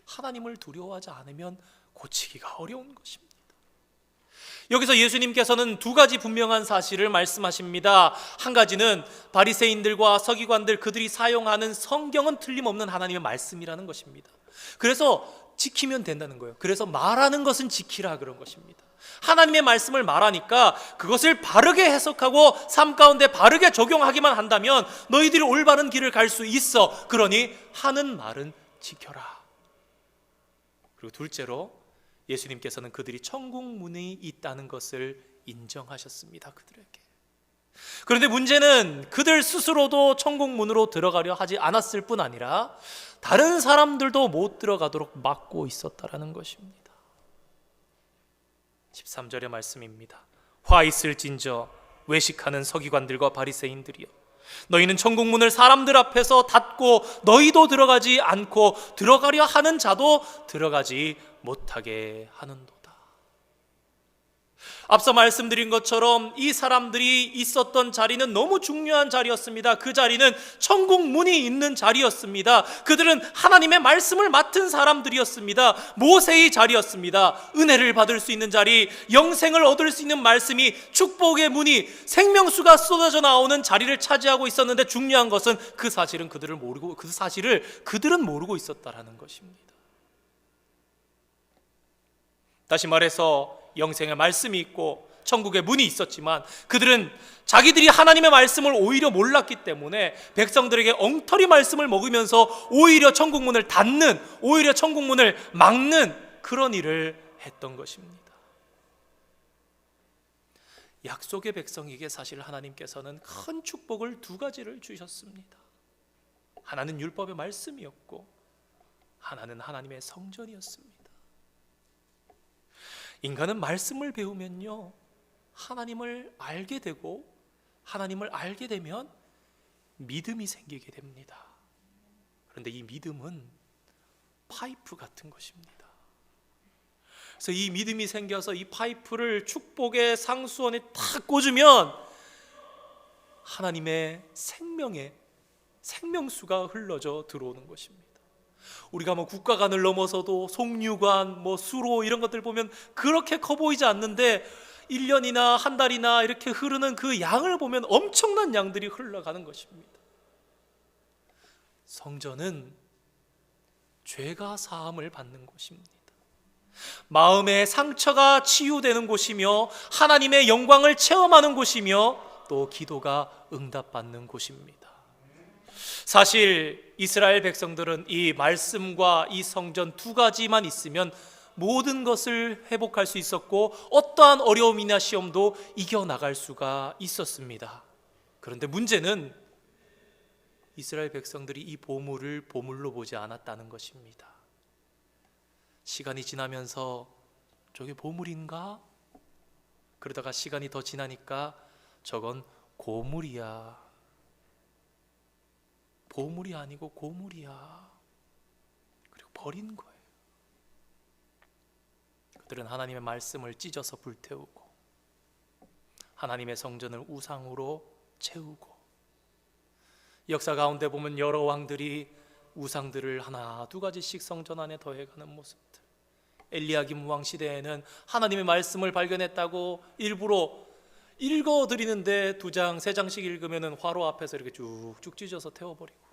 하나님을 두려워하지 않으면 고치기가 어려운 것입니다. 여기서 예수님께서는 2가지 분명한 사실을 말씀하십니다. 한 가지는 바리새인들과 서기관들, 그들이 사용하는 성경은 틀림없는 하나님의 말씀이라는 것입니다. 그래서 지키면 된다는 거예요. 그래서 말하는 것은 지키라 그런 것입니다. 하나님의 말씀을 말하니까 그것을 바르게 해석하고 삶 가운데 바르게 적용하기만 한다면 너희들이 올바른 길을 갈 수 있어. 그러니 하는 말은 지켜라. 그리고 둘째로 예수님께서는 그들이 천국 문이 있다는 것을 인정하셨습니다. 그들에게. 그런데 문제는 그들 스스로도 천국 문으로 들어가려 하지 않았을 뿐 아니라 다른 사람들도 못 들어가도록 막고 있었다라는 것입니다. 13절의 말씀입니다. 화 있을진저 외식하는 서기관들과 바리새인들이여, 너희는 천국 문을 사람들 앞에서 닫고 너희도 들어가지 않고 들어가려 하는 자도 들어가지 못하게 하는도다. 앞서 말씀드린 것처럼 이 사람들이 있었던 자리는 너무 중요한 자리였습니다. 그 자리는 천국 문이 있는 자리였습니다. 그들은 하나님의 말씀을 맡은 사람들이었습니다. 모세의 자리였습니다. 은혜를 받을 수 있는 자리, 영생을 얻을 수 있는 말씀이, 축복의 문이, 생명수가 쏟아져 나오는 자리를 차지하고 있었는데, 중요한 것은 그 사실은 그들은 모르고 있었다라는 것입니다. 다시 말해서 영생의 말씀이 있고 천국의 문이 있었지만 그들은 자기들이 하나님의 말씀을 오히려 몰랐기 때문에 백성들에게 엉터리 말씀을 먹으면서 오히려 천국 문을 닫는, 오히려 천국 문을 막는 그런 일을 했던 것입니다. 약속의 백성에게 사실 하나님께서는 큰 축복을 두 가지를 주셨습니다. 하나는 율법의 말씀이었고 하나는 하나님의 성전이었습니다. 인간은 말씀을 배우면요, 하나님을 알게 되고, 하나님을 알게 되면 믿음이 생기게 됩니다. 그런데 이 믿음은 파이프 같은 것입니다. 그래서 이 믿음이 생겨서 이 파이프를 축복의 상수원에 탁 꽂으면 하나님의 생명수가 흘러져 들어오는 것입니다. 우리가 국가관을 넘어서도 송유관, 수로 이런 것들 보면 그렇게 커 보이지 않는데 1년이나 한 달이나 이렇게 흐르는 그 양을 보면 엄청난 양들이 흘러가는 것입니다. 성전은 죄가 사함을 받는 곳입니다. 마음의 상처가 치유되는 곳이며 하나님의 영광을 체험하는 곳이며 또 기도가 응답받는 곳입니다. 사실 이스라엘 백성들은 이 말씀과 이 성전 두 가지만 있으면 모든 것을 회복할 수 있었고 어떠한 어려움이나 시험도 이겨나갈 수가 있었습니다. 그런데 문제는 이스라엘 백성들이 이 보물을 보물로 보지 않았다는 것입니다. 시간이 지나면서 저게 보물인가? 그러다가 시간이 더 지나니까 저건 고물이야. 보물이 아니고 고물이야. 그리고 버린 거예요. 그들은 하나님의 말씀을 찢어서 불태우고 하나님의 성전을 우상으로 채우고, 역사 가운데 보면 여러 왕들이 우상들을 하나 두 가지씩 성전 안에 더해가는 모습들. 엘리야김 왕 시대에는 하나님의 말씀을 발견했다고 일부러 읽어드리는데 2장, 3장씩 읽으면 화로 앞에서 이렇게 쭉쭉 찢어서 태워버리고,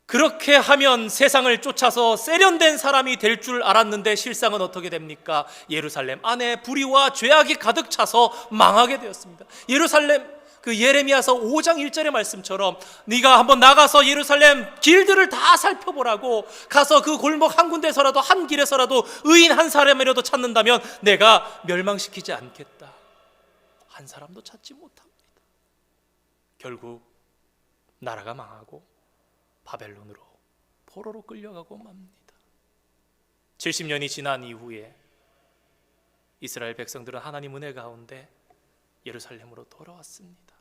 그렇게 하면 세상을 쫓아서 세련된 사람이 될 줄 알았는데 실상은 어떻게 됩니까? 예루살렘 안에 불의와 죄악이 가득 차서 망하게 되었습니다. 예루살렘, 예레미야서 5장 1절의 말씀처럼 네가 한번 나가서 예루살렘 길들을 다 살펴보라고, 가서 그 골목 한 군데서라도, 한 길에서라도 의인 한 사람이라도 찾는다면 내가 멸망시키지 않겠다. 한 사람도 찾지 못합니다. 결국 나라가 망하고 바벨론으로, 포로로 끌려가고 맙니다. 70년이 지난 이후에 이스라엘 백성들은 하나님 은혜 가운데 예루살렘으로 돌아왔습니다.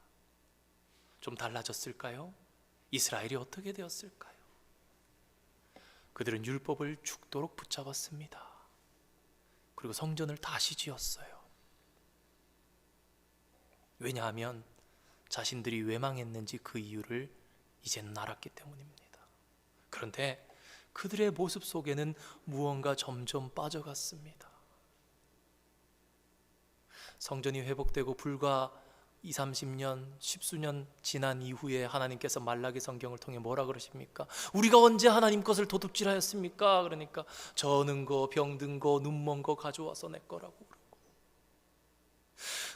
좀 달라졌을까요? 이스라엘이 어떻게 되었을까요? 그들은 율법을 죽도록 붙잡았습니다. 그리고 성전을 다시 지었어요. 왜냐하면 자신들이 왜 망했는지 그 이유를 이제는 알았기 때문입니다. 그런데 그들의 모습 속에는 무언가 점점 빠져갔습니다. 성전이 회복되고 불과 20-30년, 10수년 지난 이후에 하나님께서 말라기 성경을 통해 뭐라 그러십니까? 우리가 언제 하나님 것을 도둑질하였습니까? 그러니까 저는 거, 병든 거, 눈먼 거 가져와서 내 거라고 그러고,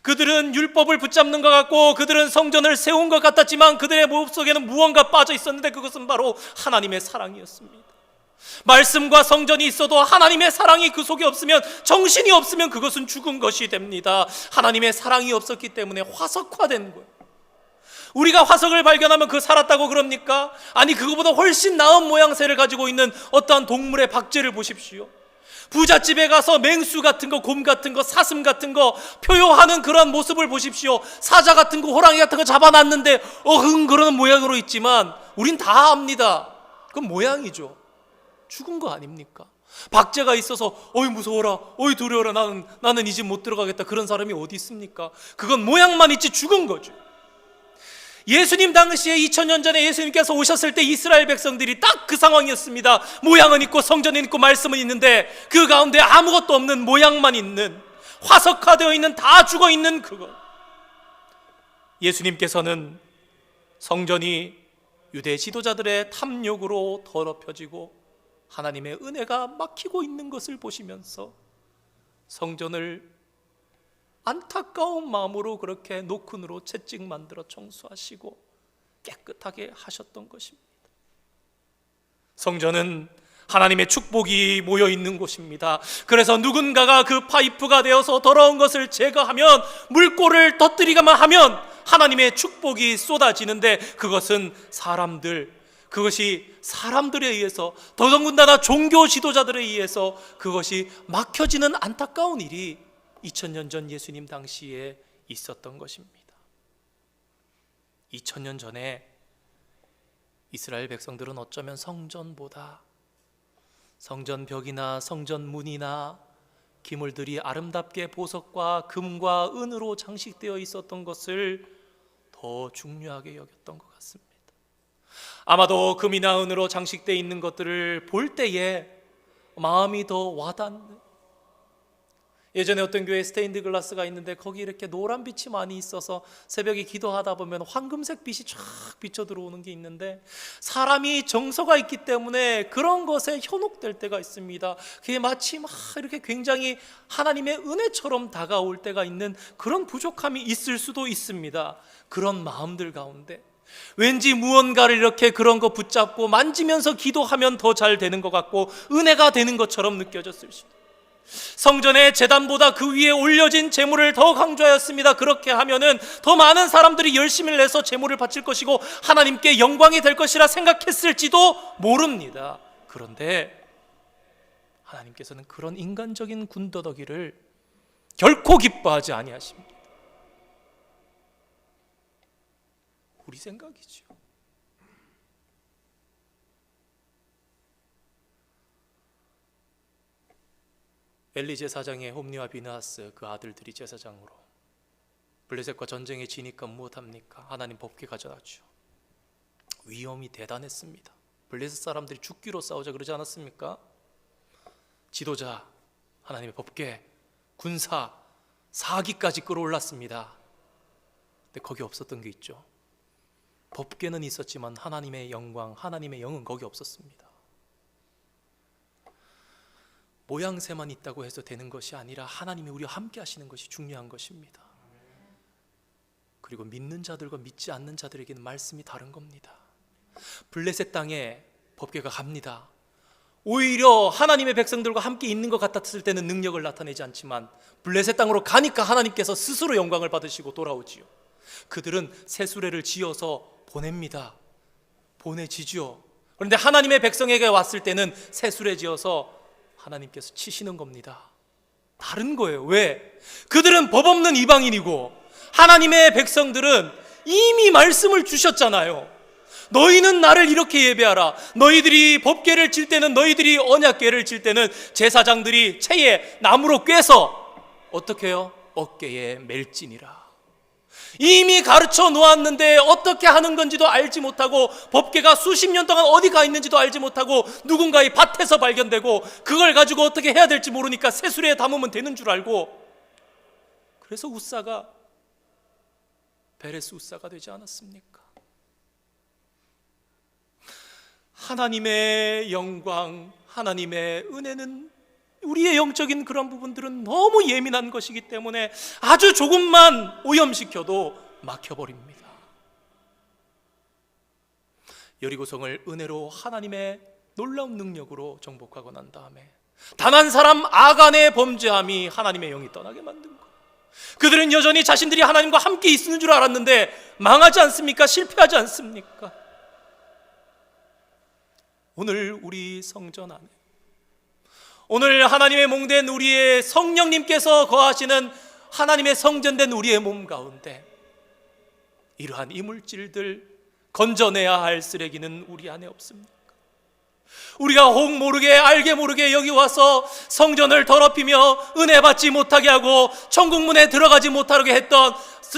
그들은 율법을 붙잡는 것 같고 그들은 성전을 세운 것 같았지만 그들의 마음속에는 무언가 빠져 있었는데 그것은 바로 하나님의 사랑이었습니다. 말씀과 성전이 있어도 하나님의 사랑이 그 속에 없으면, 정신이 없으면 그것은 죽은 것이 됩니다. 하나님의 사랑이 없었기 때문에 화석화된 거예요. 우리가 화석을 발견하면 그 살았다고 그럽니까? 아니, 그거보다 훨씬 나은 모양새를 가지고 있는 어떠한 동물의 박제를 보십시오. 부잣집에 가서 맹수 같은 거, 곰 같은 거, 사슴 같은 거 표효하는 그런 모습을 보십시오. 사자 같은 거, 호랑이 같은 거 잡아놨는데 그러는 모양으로 있지만 우린 다 압니다. 그건 모양이죠. 죽은 거 아닙니까? 박제가 있어서 어이 무서워라, 어이 두려워라, 나는 이 집 못 들어가겠다, 그런 사람이 어디 있습니까? 그건 모양만 있지 죽은 거죠. 예수님 당시에 2000년 전에 예수님께서 오셨을 때 이스라엘 백성들이 딱 그 상황이었습니다. 모양은 있고 성전은 있고 말씀은 있는데 그 가운데 아무것도 없는, 모양만 있는, 화석화되어 있는, 다 죽어 있는 그것. 예수님께서는 성전이 유대 지도자들의 탐욕으로 더럽혀지고 하나님의 은혜가 막히고 있는 것을 보시면서 성전을 안타까운 마음으로 그렇게 노큰으로 채찍 만들어 청소하시고 깨끗하게 하셨던 것입니다. 성전은 하나님의 축복이 모여 있는 곳입니다. 그래서 누군가가 그 파이프가 되어서 더러운 것을 제거하면, 물꼬를 터뜨리기만 하면 하나님의 축복이 쏟아지는데 그것이 사람들에 의해서, 더더군다나 종교 지도자들에 의해서 그것이 막혀지는 안타까운 일이 2000년 전 예수님 당시에 있었던 것입니다. 2000년 전에 이스라엘 백성들은 어쩌면 성전보다 성전 벽이나 성전 문이나 기물들이 아름답게 보석과 금과 은으로 장식되어 있었던 것을 더 중요하게 여겼던 것 같습니다. 아마도 금이나 은으로 장식되어 있는 것들을 볼 때에 마음이 더 와닿는, 예전에 어떤 교회에 스테인드 글라스가 있는데 거기 이렇게 노란 빛이 많이 있어서 새벽에 기도하다 보면 황금색 빛이 쫙 비쳐 들어오는 게 있는데, 사람이 정서가 있기 때문에 그런 것에 현혹될 때가 있습니다. 그게 마치 막 이렇게 굉장히 하나님의 은혜처럼 다가올 때가 있는 그런 부족함이 있을 수도 있습니다. 그런 마음들 가운데 왠지 무언가를 이렇게 그런 거 붙잡고 만지면서 기도하면 더 잘 되는 것 같고 은혜가 되는 것처럼 느껴졌을 수도. 성전의 제단보다 그 위에 올려진 제물을 더 강조하였습니다. 그렇게 하면은 더 많은 사람들이 열심을 내서 제물을 바칠 것이고 하나님께 영광이 될 것이라 생각했을지도 모릅니다. 그런데 하나님께서는 그런 인간적인 군더더기를 결코 기뻐하지 아니하십니다. 우리 생각이죠. 엘리 제사장의 홈리와 비느하스 그 아들들이 제사장으로 블레셋과 전쟁에 지니까 무엇합니까? 하나님 법궤 가져다죠. 위험이 대단했습니다. 블레셋 사람들이 죽기로 싸우자 그러지 않았습니까? 지도자, 하나님의 법궤, 군사, 사기까지 끌어올랐습니다. 근데 거기 없었던 게 있죠. 법궤는 있었지만 하나님의 영광, 하나님의 영은 거기 없었습니다. 모양새만 있다고 해서 되는 것이 아니라 하나님이 우리와 함께 하시는 것이 중요한 것입니다. 그리고 믿는 자들과 믿지 않는 자들에게는 말씀이 다른 겁니다. 블레셋 땅에 법궤가 갑니다. 오히려 하나님의 백성들과 함께 있는 것 같았을 때는 능력을 나타내지 않지만 블레셋 땅으로 가니까 하나님께서 스스로 영광을 받으시고 돌아오지요. 그들은 새수레를 지어서 보냅니다. 보내지죠. 그런데 하나님의 백성에게 왔을 때는 새수레 지어서 하나님께서 치시는 겁니다. 다른 거예요. 왜? 그들은 법 없는 이방인이고 하나님의 백성들은 이미 말씀을 주셨잖아요. 너희는 나를 이렇게 예배하라. 너희들이 법궤를 칠 때는, 너희들이 언약궤를 칠 때는 제사장들이 채에 나무로 꿰서 어떻게 해요? 어깨에 멜지니라. 이미 가르쳐 놓았는데 어떻게 하는 건지도 알지 못하고, 법궤가 수십 년 동안 어디 가 있는지도 알지 못하고 누군가의 밭에서 발견되고 그걸 가지고 어떻게 해야 될지 모르니까 새수레에 담으면 되는 줄 알고, 그래서 우사가 베레스 우사가 되지 않았습니까? 하나님의 영광, 하나님의 은혜는, 우리의 영적인 그런 부분들은 너무 예민한 것이기 때문에 아주 조금만 오염시켜도 막혀버립니다. 여리고성을 은혜로 하나님의 놀라운 능력으로 정복하고 난 다음에 단 한 사람 아간의 범죄함이 하나님의 영이 떠나게 만든 것. 그들은 여전히 자신들이 하나님과 함께 있는 줄 알았는데 망하지 않습니까? 실패하지 않습니까? 오늘 우리 성전 안에, 오늘 하나님의 몸된 우리의 성령님께서 거하시는 하나님의 성전된 우리의 몸 가운데 이러한 이물질들, 건져내야 할 쓰레기는 우리 안에 없습니까? 우리가 혹 모르게 알게 모르게 여기 와서 성전을 더럽히며 은혜 받지 못하게 하고 천국문에 들어가지 못하게 했던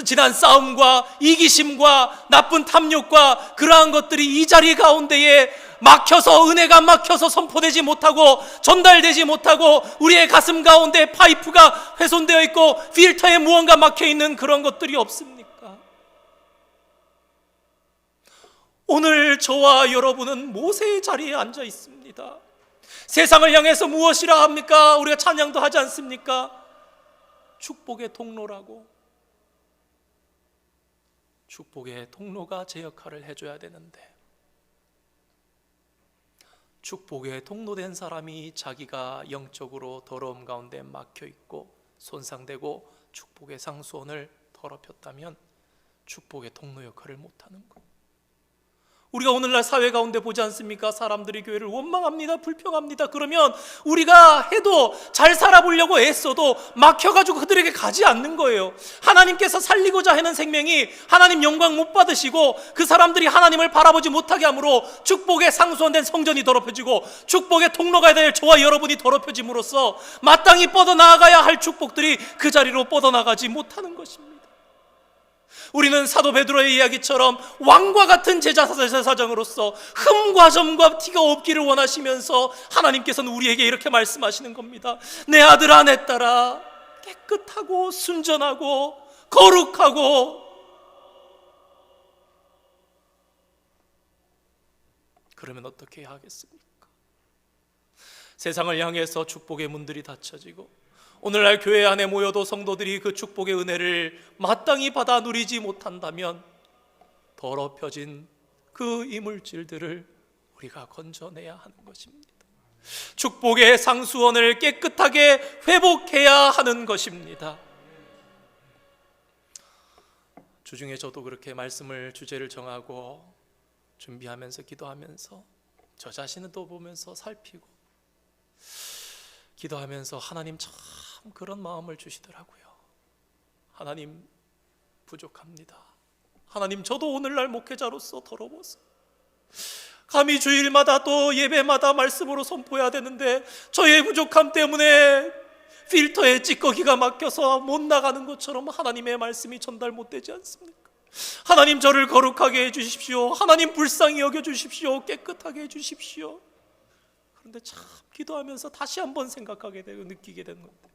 지난 싸움과 이기심과 나쁜 탐욕과 그러한 것들이 이 자리 가운데에 막혀서, 은혜가 막혀서 선포되지 못하고 전달되지 못하고 우리의 가슴 가운데 파이프가 훼손되어 있고 필터에 무언가 막혀 있는 그런 것들이 없습니까? 오늘 저와 여러분은 모세의 자리에 앉아 있습니다. 세상을 향해서 무엇이라 합니까? 우리가 찬양도 하지 않습니까? 축복의 통로라고. 축복의 통로가 제 역할을 해줘야 되는데, 축복의 통로된 사람이 자기가 영적으로 더러움 가운데 막혀있고 손상되고 축복의 상수원을 더럽혔다면 축복의 통로 역할을 못하는 것. 우리가 오늘날 사회 가운데 보지 않습니까? 사람들이 교회를 원망합니다, 불평합니다. 그러면 우리가 해도 잘 살아보려고 애써도 막혀가지고 그들에게 가지 않는 거예요. 하나님께서 살리고자 하는 생명이 하나님 영광 못 받으시고 그 사람들이 하나님을 바라보지 못하게 함으로 축복의 상수원된 성전이 더럽혀지고 축복의 통로가 될 저와 여러분이 더럽혀짐으로써 마땅히 뻗어나가야 할 축복들이 그 자리로 뻗어나가지 못하는 것입니다. 우리는 사도 베드로의 이야기처럼 왕과 같은 제사장으로서 흠과 점과 티가 없기를 원하시면서 하나님께서는 우리에게 이렇게 말씀하시는 겁니다. 내 아들아, 내 딸아, 깨끗하고 순전하고 거룩하고. 그러면 어떻게 해야 하겠습니까? 세상을 향해서 축복의 문들이 닫혀지고 오늘날 교회 안에 모여도 성도들이 그 축복의 은혜를 마땅히 받아 누리지 못한다면 더럽혀진 그 이물질들을 우리가 건져내야 하는 것입니다. 축복의 상수원을 깨끗하게 회복해야 하는 것입니다. 주중에 저도 그렇게 말씀을 주제를 정하고 준비하면서 기도하면서 저 자신을 또 보면서 살피고 기도하면서 하나님 참 그런 마음을 주시더라고요. 하나님 부족합니다. 하나님 저도 오늘날 목회자로서 더러워서 감히 주일마다 또 예배마다 말씀으로 선포해야 되는데 저의 부족함 때문에 필터에 찌꺼기가 막혀서 못 나가는 것처럼 하나님의 말씀이 전달 못 되지 않습니까? 하나님 저를 거룩하게 해주십시오. 하나님 불쌍히 여겨주십시오. 깨끗하게 해주십시오. 그런데 참 기도하면서 다시 한번 생각하게 되고 느끼게 되는 건데,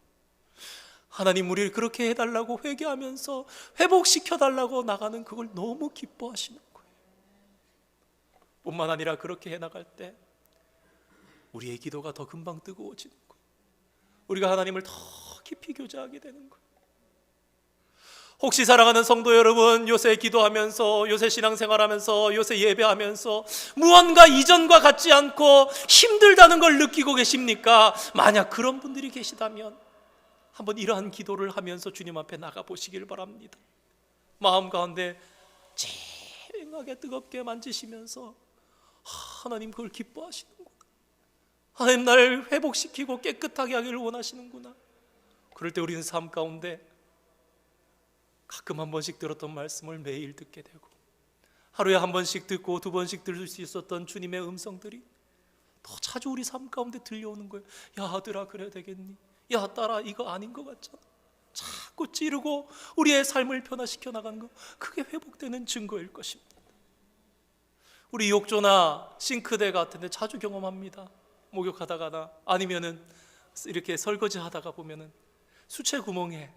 하나님 우리를 그렇게 해달라고 회개하면서 회복시켜달라고 나가는 그걸 너무 기뻐하시는 거예요. 뿐만 아니라 그렇게 해나갈 때 우리의 기도가 더 금방 뜨거워지는 거예요. 우리가 하나님을 더 깊이 교제하게 되는 거예요. 혹시 사랑하는 성도 여러분, 요새 기도하면서, 요새 신앙생활하면서, 요새 예배하면서 무언가 이전과 같지 않고 힘들다는 걸 느끼고 계십니까? 만약 그런 분들이 계시다면 한번 이러한 기도를 하면서 주님 앞에 나가 보시길 바랍니다. 마음 가운데 쨍하게 뜨겁게 만지시면서 하나님 그걸 기뻐하시는구나, 하나님 나를 회복시키고 깨끗하게 하기를 원하시는구나. 그럴 때 우리는 삶 가운데 가끔 한 번씩 들었던 말씀을 매일 듣게 되고 하루에 한 번씩 듣고 두 번씩 들을 수 있었던 주님의 음성들이 더 자주 우리 삶 가운데 들려오는 거예요. 야 아들아 그래야 되겠니? 야 딸아 이거 아닌 것 같잖아. 자꾸 찌르고 우리의 삶을 변화시켜 나간 거, 그게 회복되는 증거일 것입니다. 우리 욕조나 싱크대 같은 데 자주 경험합니다. 목욕하다가나 아니면은 이렇게 설거지 하다가 보면은 수채 구멍에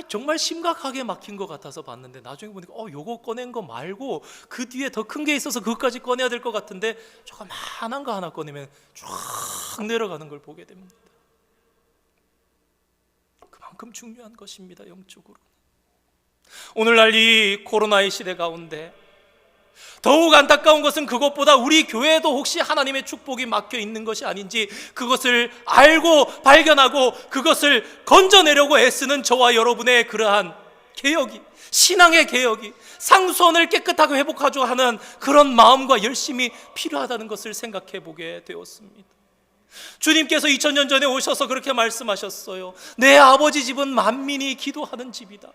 정말 심각하게 막힌 것 같아서 봤는데 나중에 보니까 요거 꺼낸 거 말고 그 뒤에 더 큰 게 있어서 그것까지 꺼내야 될 것 같은데 조그만한 거 하나 꺼내면 쫙 내려가는 걸 보게 됩니다. 그만큼 중요한 것입니다. 영적으로. 오늘날 이 코로나의 시대 가운데 더욱 안타까운 것은 그것보다 우리 교회도 혹시 하나님의 축복이 막혀 있는 것이 아닌지 그것을 알고 발견하고 그것을 건져내려고 애쓰는 저와 여러분의 그러한 개혁이, 신앙의 개혁이, 상수원을 깨끗하게 회복하려고 하는 그런 마음과 열심이 필요하다는 것을 생각해 보게 되었습니다. 주님께서 2000년 전에 오셔서 그렇게 말씀하셨어요. 내 아버지 집은 만민이 기도하는 집이다.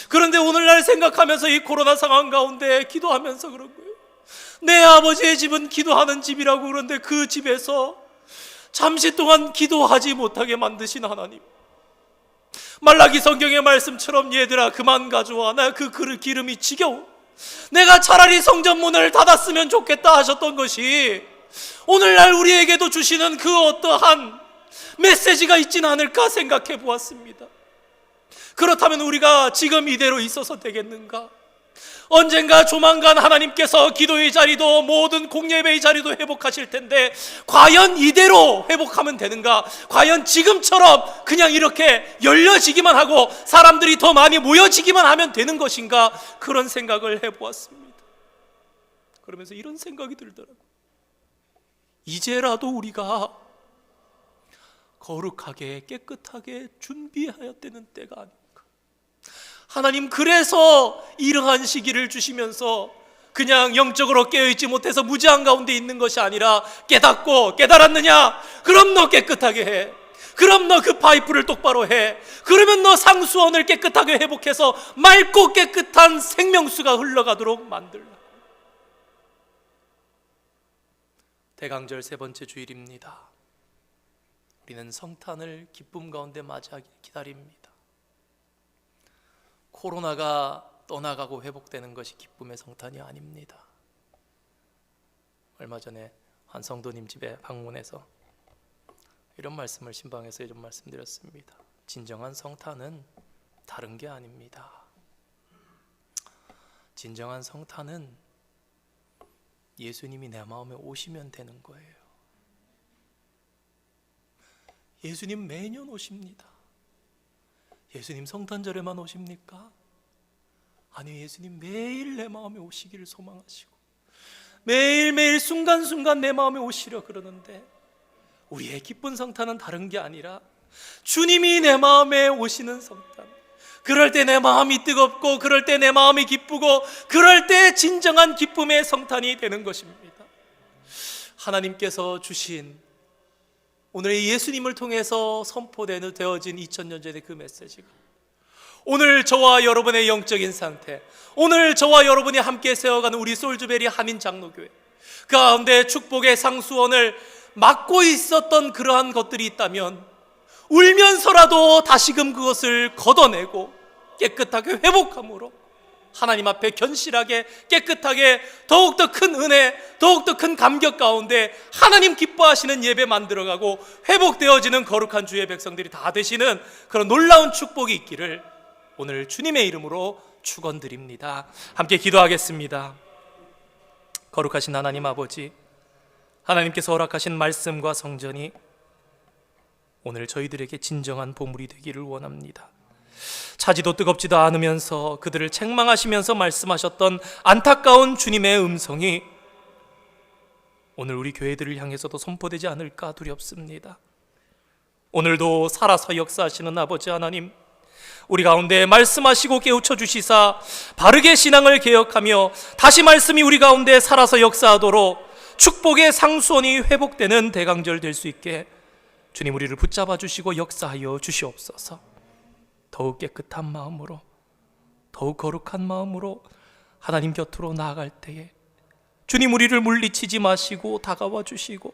그런데 오늘날 생각하면서 이 코로나 상황 가운데 기도하면서 그런 거예요. 내 아버지의 집은 기도하는 집이라고 그러는데 그 집에서 잠시 동안 기도하지 못하게 만드신 하나님, 말라기 성경의 말씀처럼 얘들아 그만 가져와, 나 그 기름이 지겨워, 내가 차라리 성전 문을 닫았으면 좋겠다 하셨던 것이 오늘날 우리에게도 주시는 그 어떠한 메시지가 있지는 않을까 생각해 보았습니다. 그렇다면 우리가 지금 이대로 있어서 되겠는가? 언젠가 조만간 하나님께서 기도의 자리도 모든 공예배의 자리도 회복하실 텐데 과연 이대로 회복하면 되는가? 과연 지금처럼 그냥 이렇게 열려지기만 하고 사람들이 더 많이 모여지기만 하면 되는 것인가? 그런 생각을 해보았습니다. 그러면서 이런 생각이 들더라고요. 이제라도 우리가 거룩하게 깨끗하게 준비해야 되는 때가 아닌가. 하나님 그래서 이러한 시기를 주시면서 그냥 영적으로 깨어있지 못해서 무지한 가운데 있는 것이 아니라 깨닫고, 깨달았느냐? 그럼 너 깨끗하게 해. 그럼 너 그 파이프를 똑바로 해. 그러면 너 상수원을 깨끗하게 회복해서 맑고 깨끗한 생명수가 흘러가도록 만들라. 대강절 세 번째 주일입니다. 우리는 성탄을 기쁨 가운데 맞이하길 기다립니다. 코로나가 떠나가고 회복되는 것이 기쁨의 성탄이 아닙니다. 얼마 전에 한 성도님 집에 방문해서 이런 말씀을 신방에서 이런 말씀드렸습니다. 진정한 성탄은 다른 게 아닙니다. 진정한 성탄은 예수님이 내 마음에 오시면 되는 거예요. 예수님 매년 오십니다. 예수님 성탄절에만 오십니까? 아니요, 예수님 매일 내 마음에 오시기를 소망하시고 매일매일 순간순간 내 마음에 오시려 그러는데, 우리의 기쁜 성탄은 다른 게 아니라 주님이 내 마음에 오시는 성탄. 그럴 때 내 마음이 뜨겁고, 그럴 때 내 마음이 기쁘고, 그럴 때 진정한 기쁨의 성탄이 되는 것입니다. 하나님께서 주신 오늘의 예수님을 통해서 선포되어진 2000년 전의 그 메시지가 오늘 저와 여러분의 영적인 상태, 오늘 저와 여러분이 함께 세워가는 우리 솔즈베리 한인 장로교회 그 가운데 축복의 상수원을 맡고 있었던 그러한 것들이 있다면 울면서라도 다시금 그것을 걷어내고 깨끗하게 회복함으로 하나님 앞에 견실하게 깨끗하게 더욱더 큰 은혜, 더욱더 큰 감격 가운데 하나님 기뻐하시는 예배 만들어가고 회복되어지는 거룩한 주의 백성들이 다 되시는 그런 놀라운 축복이 있기를 오늘 주님의 이름으로 축원드립니다. 함께 기도하겠습니다. 거룩하신 하나님 아버지, 하나님께서 허락하신 말씀과 성전이 오늘 저희들에게 진정한 보물이 되기를 원합니다. 차지도 뜨겁지도 않으면서 그들을 책망하시면서 말씀하셨던 안타까운 주님의 음성이 오늘 우리 교회들을 향해서도 선포되지 않을까 두렵습니다. 오늘도 살아서 역사하시는 아버지 하나님, 우리 가운데 말씀하시고 깨우쳐 주시사 바르게 신앙을 개혁하며 다시 말씀이 우리 가운데 살아서 역사하도록 축복의 상수원이 회복되는 대강절 될 수 있게 주님 우리를 붙잡아 주시고 역사하여 주시옵소서. 더욱 깨끗한 마음으로, 더욱 거룩한 마음으로 하나님 곁으로 나아갈 때에 주님 우리를 물리치지 마시고 다가와 주시고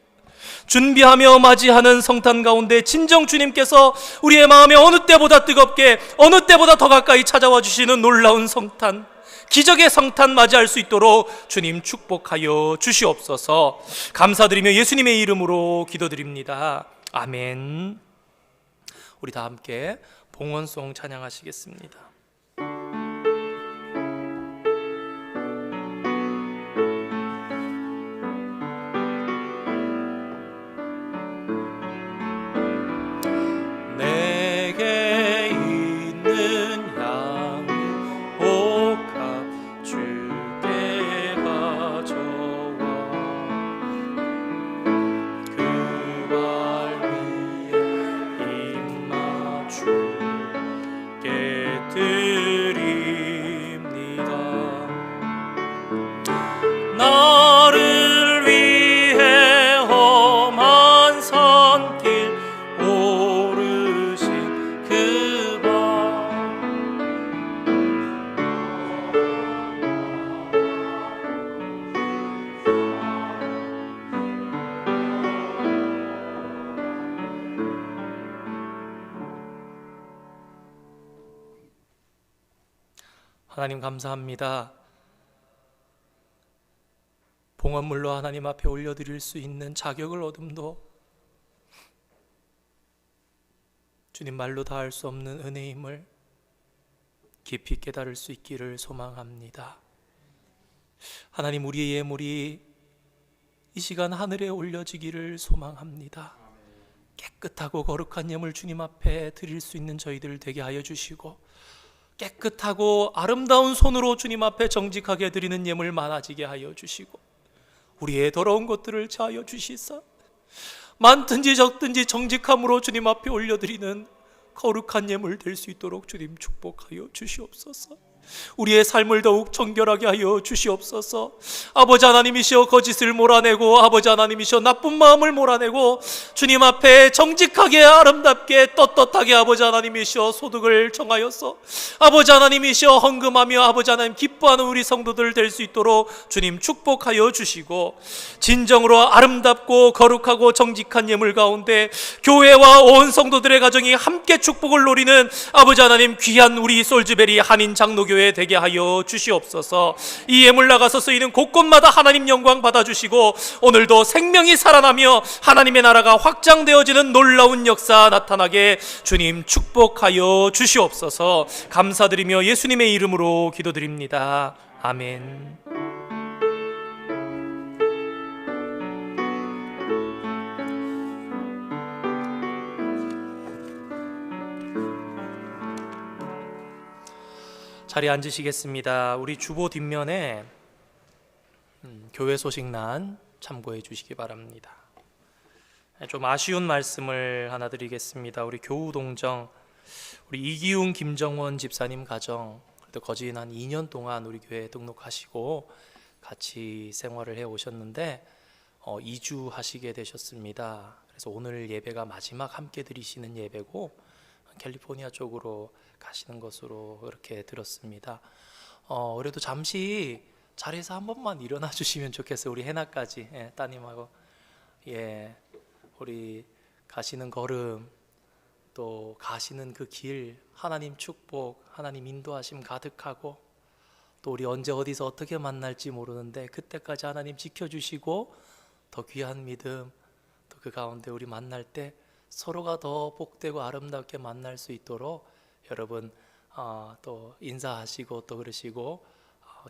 준비하며 맞이하는 성탄 가운데 진정 주님께서 우리의 마음에 어느 때보다 뜨겁게, 어느 때보다 더 가까이 찾아와 주시는 놀라운 성탄, 기적의 성탄 맞이할 수 있도록 주님 축복하여 주시옵소서. 감사드리며 예수님의 이름으로 기도드립니다. 아멘. 우리 다 함께 봉헌송 찬양하시겠습니다. 내게 있는 양을 복합 주께 가져와 그 발 위에 입 맞추게 하나님 감사합니다. 봉헌물로 하나님 앞에 올려드릴 수 있는 자격을 얻음도 주님 말로 다할 수 없는 은혜임을 깊이 깨달을 수 있기를 소망합니다. 하나님, 우리의 예물이 이 시간 하늘에 올려지기를 소망합니다. 깨끗하고 거룩한 예물 주님 앞에 드릴 수 있는 저희들 되게 하여 주시고, 깨끗하고 아름다운 손으로 주님 앞에 정직하게 드리는 예물 많아지게 하여 주시고, 우리의 더러운 것들을 자하여 주시사 많든지 적든지 정직함으로 주님 앞에 올려드리는 거룩한 예물 될 수 있도록 주님 축복하여 주시옵소서. 우리의 삶을 더욱 정결하게 하여 주시옵소서. 아버지 하나님이시여, 거짓을 몰아내고 아버지 하나님이시여, 나쁜 마음을 몰아내고 주님 앞에 정직하게 아름답게 떳떳하게 아버지 하나님이시여, 소득을 정하여서 아버지 하나님이시여, 헌금하며 아버지 하나님 기뻐하는 우리 성도들 될 수 있도록 주님 축복하여 주시고, 진정으로 아름답고 거룩하고 정직한 예물 가운데 교회와 온 성도들의 가정이 함께 축복을 노리는 아버지 하나님 귀한 우리 솔즈베리 한인 장로교회 되게 하여 주시옵소서. 이 예물 나가서 쓰이는 곳곳마다 하나님 영광 받아주시고, 오늘도 생명이 살아나며 하나님의 나라가 확장되어지는 놀라운 역사 나타나게 주님 축복하여 주시옵소서. 감사드리며 예수님의 이름으로 기도드립니다. 아멘. 자리에 앉으시겠습니다. 우리 주보 뒷면에 교회 소식란 참고해 주시기 바랍니다. 좀 아쉬운 말씀을 하나 드리겠습니다. 우리 교우동정, 우리 이기웅 김정원 집사님 가정, 그래도 거진 한 2년 동안 우리 교회에 등록하시고 같이 생활을 해 오셨는데 이주하시게 되셨습니다. 그래서 오늘 예배가 마지막 함께 드리시는 예배고 캘리포니아 쪽으로 가시는 것으로 그렇게 들었습니다. 그래도 잠시 자리에서 한 번만 일어나 주시면 좋겠어요. 우리 해나까지, 따님하고, 우리 가시는 걸음, 또 가시는 그 길, 하나님 축복, 하나님 인도하심 가득하고, 또 우리 언제 어디서 어떻게 만날지 모르는데 그때까지 하나님 지켜주시고, 더 귀한 믿음, 또 그 가운데 우리 만날 때 서로가 더 복되고 아름답게 만날 수 있도록 여러분 또 인사하시고 또 그러시고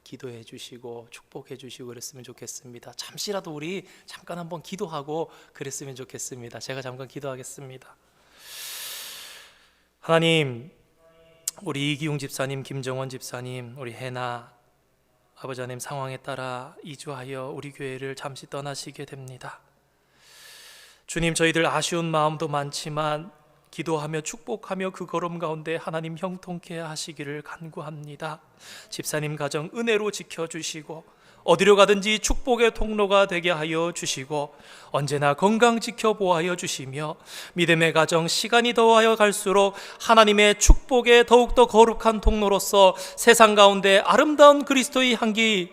기도해 주시고 축복해 주시고 그랬으면 좋겠습니다. 잠시라도 우리 잠깐 한번 기도하고 그랬으면 좋겠습니다. 제가 잠깐 기도하겠습니다. 하나님, 우리 이기웅 집사님, 김정원 집사님, 우리 해나 아버지 하나님 상황에 따라 이주하여 우리 교회를 잠시 떠나시게 됩니다. 주님, 저희들 아쉬운 마음도 많지만 기도하며 축복하며 그 걸음 가운데 하나님 형통케 하시기를 간구합니다. 집사님 가정 은혜로 지켜주시고 어디로 가든지 축복의 통로가 되게 하여 주시고 언제나 건강 지켜보아여 주시며 믿음의 가정 시간이 더하여 갈수록 하나님의 축복에 더욱더 거룩한 통로로서 세상 가운데 아름다운 그리스도의 향기,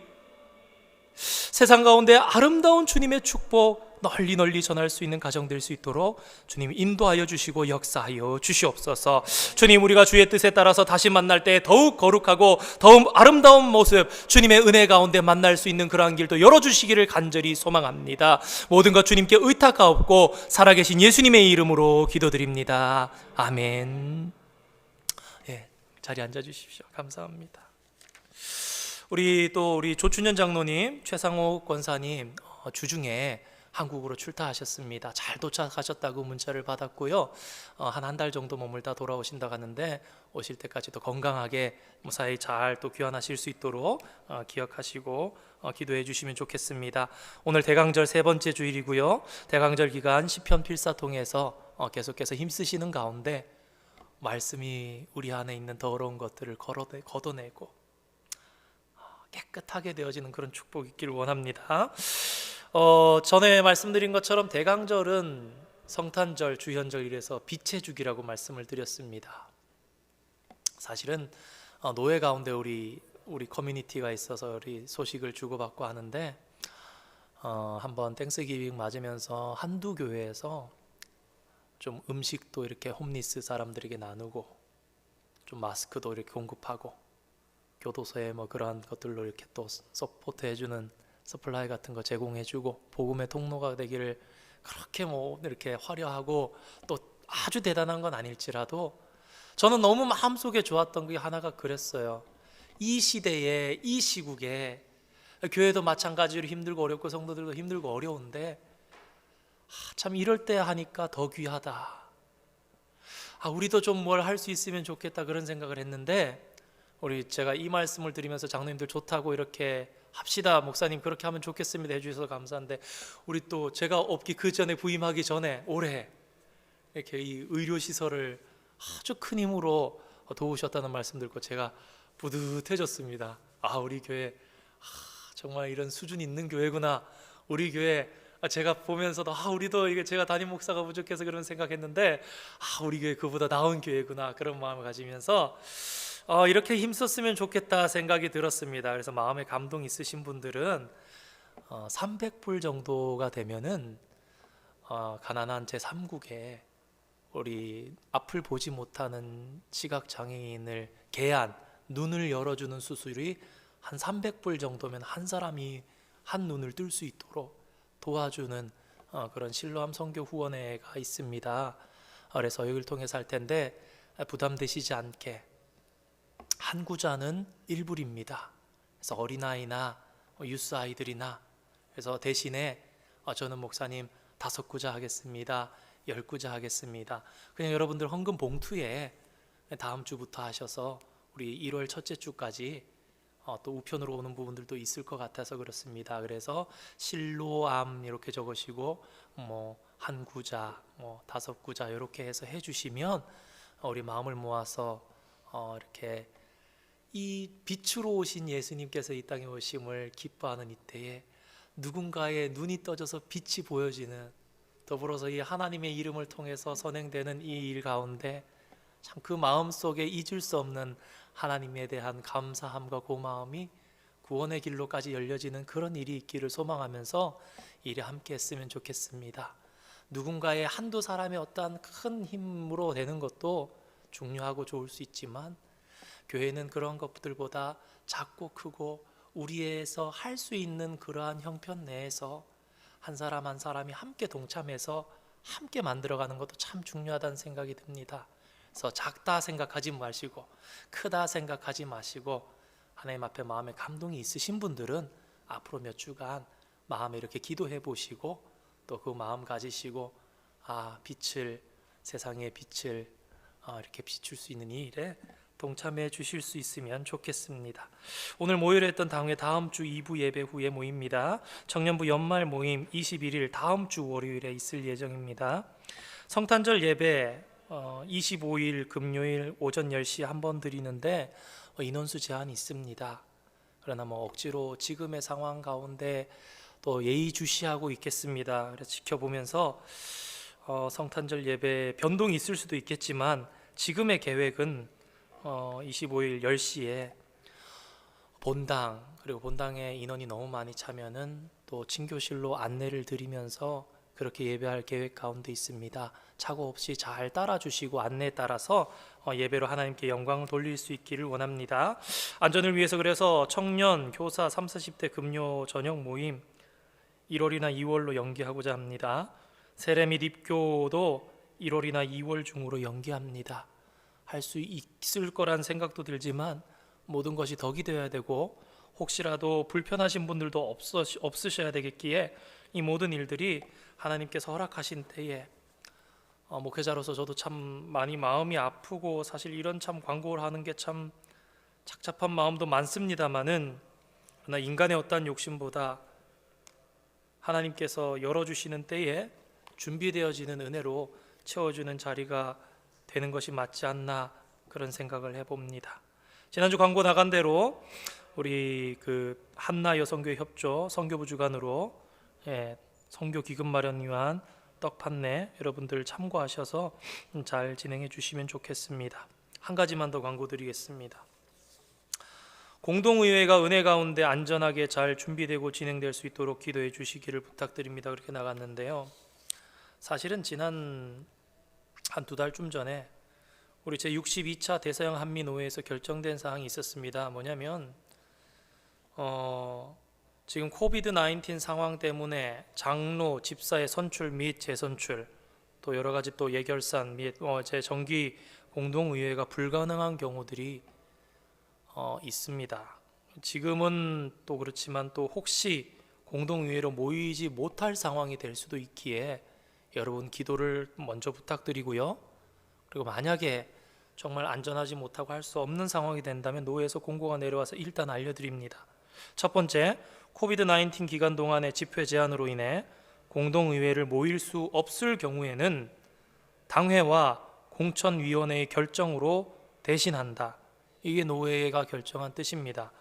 세상 가운데 아름다운 주님의 축복 널리 널리 전할 수 있는 가정 될 수 있도록 주님 인도하여 주시고 역사하여 주시옵소서. 주님, 우리가 주의 뜻에 따라서 다시 만날 때 더욱 거룩하고 더욱 아름다운 모습 주님의 은혜 가운데 만날 수 있는 그러한 길도 열어주시기를 간절히 소망합니다. 모든 것 주님께 의탁하옵고 살아계신 예수님의 이름으로 기도드립니다. 아멘. 자리에 앉아주십시오. 감사합니다. 우리 조춘현 장로님, 최상호 권사님 주중에 한국으로 출타하셨습니다. 잘 도착하셨다고 문자를 받았고요. 한 달 정도 머물다 돌아오신다고 하는데 오실 때까지도 건강하게 무사히 잘 또 귀환하실 수 있도록 기억하시고 기도해 주시면 좋겠습니다. 오늘 대강절 세 번째 주일이고요. 대강절 기간 시편 필사통해서 계속해서 힘쓰시는 가운데 말씀이 우리 안에 있는 더러운 것들을 걷어내고 깨끗하게 되어지는 그런 축복이 있기를 원합니다. 전에 말씀드린 것처럼 대강절은 성탄절, 주현절 이래서 빛의 주기라고 말씀을 드렸습니다. 사실은 노예 가운데 우리 커뮤니티가 있어서 우리 소식을 주고받고 하는데 한번 땡스기빙 맞으면서 한두 교회에서 좀 음식도 이렇게 홈리스 사람들에게 나누고 좀 마스크도 이렇게 공급하고 교도소에 뭐 그러한 것들로 이렇게 또 서포트 해주는 서플라이 같은 거 제공해주고 복음의 통로가 되기를, 그렇게 뭐 이렇게 화려하고 또 아주 대단한 건 아닐지라도 저는 너무 마음속에 좋았던 게 하나가 그랬어요. 이 시대에, 이 시국에 교회도 마찬가지로 힘들고 어렵고 성도들도 힘들고 어려운데 참 이럴 때 하니까 더 귀하다. 우리도 좀 뭘 할 수 있으면 좋겠다, 그런 생각을 했는데, 제가 이 말씀을 드리면서 장로님들 좋다고 이렇게 합시다, 목사님 그렇게 하면 좋겠습니다 해주셔서 감사한데, 우리 또 제가 없기 그 전에, 부임하기 전에 올해 이렇게 이 의료시설을 아주 큰 힘으로 도우셨다는 말씀 듣고 제가 뿌듯해졌습니다. 우리 교회 정말 이런 수준 있는 교회구나. 우리 교회 제가 보면서도 우리도 이게, 제가 담임 목사가 부족해서 그런 생각했는데 우리 교회 그보다 나은 교회구나, 그런 마음을 가지면서 이렇게 힘썼으면 좋겠다 생각이 들었습니다. 그래서 마음에 감동 있으신 분들은 300불 정도가 되면은 가난한 제3국에 우리 앞을 보지 못하는 시각장애인을 개안, 눈을 열어주는 수술이 한 300불 정도면 한 사람이 한 눈을 뜰 수 있도록 도와주는 그런 실로암 선교 후원회가 있습니다. 그래서 여기를 통해서 할 텐데 부담되시지 않게 한 구자는 1불입니다. 그래서 어린아이나 유스 아이들이나, 그래서 대신에 저는 목사님 5구자 하겠습니다, 10구자 하겠습니다, 그냥 여러분들 헌금 봉투에 다음 주부터 하셔서 우리 1월 첫째 주까지 또 우편으로 오는 부분들도 있을 것 같아서 그렇습니다. 그래서 실로암 이렇게 적으시고 뭐 한 구자, 뭐 5구자 이렇게 해서 해주시면 우리 마음을 모아서 이렇게 이 빛으로 오신 예수님께서 이 땅에 오심을 기뻐하는 이때에 누군가의 눈이 떠져서 빛이 보여지는, 더불어서 이 하나님의 이름을 통해서 선행되는 이 일 가운데 참 그 마음 속에 잊을 수 없는 하나님에 대한 감사함과 고마움이 구원의 길로까지 열려지는 그런 일이 있기를 소망하면서 일에 함께 했으면 좋겠습니다. 누군가의 한두 사람의 어떠한 큰 힘으로 되는 것도 중요하고 좋을 수 있지만, 교회는 그런 것들보다 작고 크고 우리에서 할 수 있는 그러한 형편 내에서 한 사람 한 사람이 함께 동참해서 함께 만들어가는 것도 참 중요하다는 생각이 듭니다. 그래서 작다 생각하지 마시고 크다 생각하지 마시고, 하나님 앞에 마음에 감동이 있으신 분들은 앞으로 몇 주간 마음에 이렇게 기도해 보시고 또 그 마음 가지시고 빛을, 세상의 빛을 이렇게 비출 수 있는 이 일에 동참해 주실 수 있으면 좋겠습니다. 오늘 모여를 했던 당회 다음 주 2부 예배 후에 모입니다. 청년부 연말 모임 21일 다음 주 월요일에 있을 예정입니다. 성탄절 예배 25일 금요일 오전 10시에 한 번 드리는데 인원수 제한이 있습니다. 그러나 억지로 지금의 상황 가운데 또 예의주시하고 있겠습니다. 그래서 지켜보면서 성탄절 예배 변동이 있을 수도 있겠지만, 지금의 계획은 25일 10시에 본당, 그리고 본당에 인원이 너무 많이 차면은 또 친교실로 안내를 드리면서 그렇게 예배할 계획 가운데 있습니다. 착오 없이 잘 따라주시고 안내에 따라서 예배로 하나님께 영광을 돌릴 수 있기를 원합니다. 안전을 위해서 그래서 청년, 교사 30, 40대 금요 저녁 모임 1월이나 2월로 연기하고자 합니다. 세례 및 입교도 1월이나 2월 중으로 연기합니다. 할 수 있을 거란 생각도 들지만 모든 것이 덕이 되어야 되고, 혹시라도 불편하신 분들도 없으셔야 되겠기에 이 모든 일들이 하나님께서 허락하신 때에 목회자로서 저도 참 많이 마음이 아프고, 사실 이런 참 광고를 하는 게 참 착잡한 마음도 많습니다만은, 그러나 인간의 어떠한 욕심보다 하나님께서 열어주시는 때에 준비되어지는 은혜로 채워주는 자리가 되는 것이 맞지 않나, 그런 생각을 해봅니다. 지난주 광고 나간 대로 우리 한나 여성교회 협조 선교부 주관으로 선교 기금 마련 위한 떡 판매 여러분들 참고하셔서 잘 진행해 주시면 좋겠습니다. 한 가지만 더 광고 드리겠습니다. 공동의회가 은혜 가운데 안전하게 잘 준비되고 진행될 수 있도록 기도해 주시기를 부탁드립니다. 그렇게 나갔는데요. 사실은 지난 한 2달쯤 전에 우리 제62차 대서양 한미노회에서 결정된 사항이 있었습니다. 뭐냐면 지금 코비드-19 상황 때문에 장로, 집사의 선출 및 재선출, 또 여러 가지 또 예결산 및 재정기 공동의회가 불가능한 경우들이 있습니다. 지금은 또 그렇지만 또 혹시 공동의회로 모이지 못할 상황이 될 수도 있기에 여러분 기도를 먼저 부탁드리고요. 그리고 만약에 정말 안전하지 못하고 할 수 없는 상황이 된다면 노회에서 공고가 내려와서 일단 알려드립니다. 첫 번째, 코비드-19 기간 동안의 집회 제한으로 인해 공동의회를 모일 수 없을 경우에는 당회와 공천위원회의 결정으로 대신한다. 이게 노회가 결정한 뜻입니다.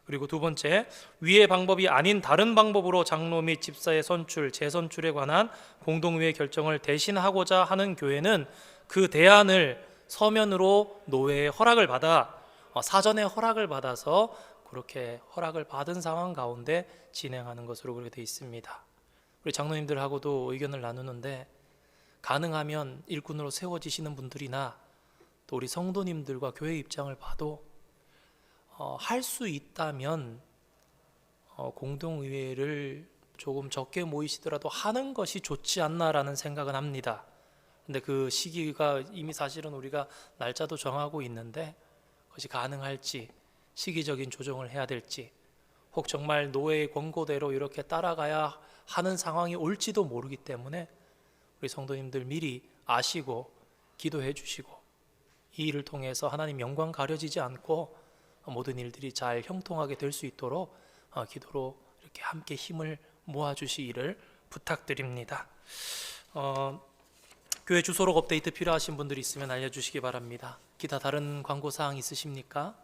그리고 두 번째, 위의 방법이 아닌 다른 방법으로 장로 및 집사의 선출, 재선출에 관한 공동의회 결정을 대신하고자 하는 교회는 그 대안을 서면으로 노회의 허락을 받아 사전에 허락을 받아서 그렇게 허락을 받은 상황 가운데 진행하는 것으로 그렇게 되어 있습니다. 우리 장로님들하고도 의견을 나누는데 가능하면 일꾼으로 세워지시는 분들이나 또 우리 성도님들과 교회 입장을 봐도 할 수 있다면 공동의회를 조금 적게 모이시더라도 하는 것이 좋지 않나라는 생각은 합니다. 근데 그 시기가 이미 사실은 우리가 날짜도 정하고 있는데 그것이 가능할지, 시기적인 조정을 해야 될지, 혹 정말 노회의 권고대로 이렇게 따라가야 하는 상황이 올지도 모르기 때문에 우리 성도님들 미리 아시고 기도해 주시고 이 일을 통해서 하나님 영광 가려지지 않고 모든 일들이 잘 형통하게 될 수 있도록 기도로 이렇게 함께 힘을 모아주시기를 부탁드립니다. 교회 주소록 업데이트 필요하신 분들이 있으면 알려주시기 바랍니다. 기타 다른 광고사항 있으십니까?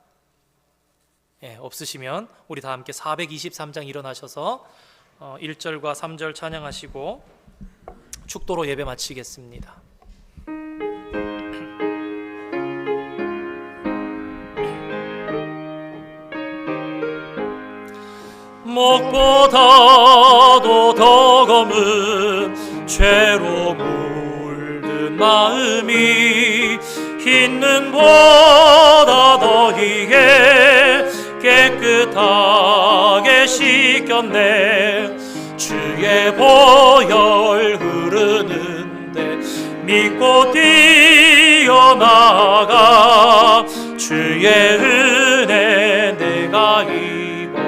없으시면 우리 다 함께 423장 일어나셔서 1절과 3절 찬양하시고 축도로 예배 마치겠습니다. 목보다도 더 검은 죄로 물든 마음이 흰 눈보다 더히게 깨끗하게 씻겼네. 주의 보혈 흐르는데 믿고 뛰어나가 주의 은혜 내가 입어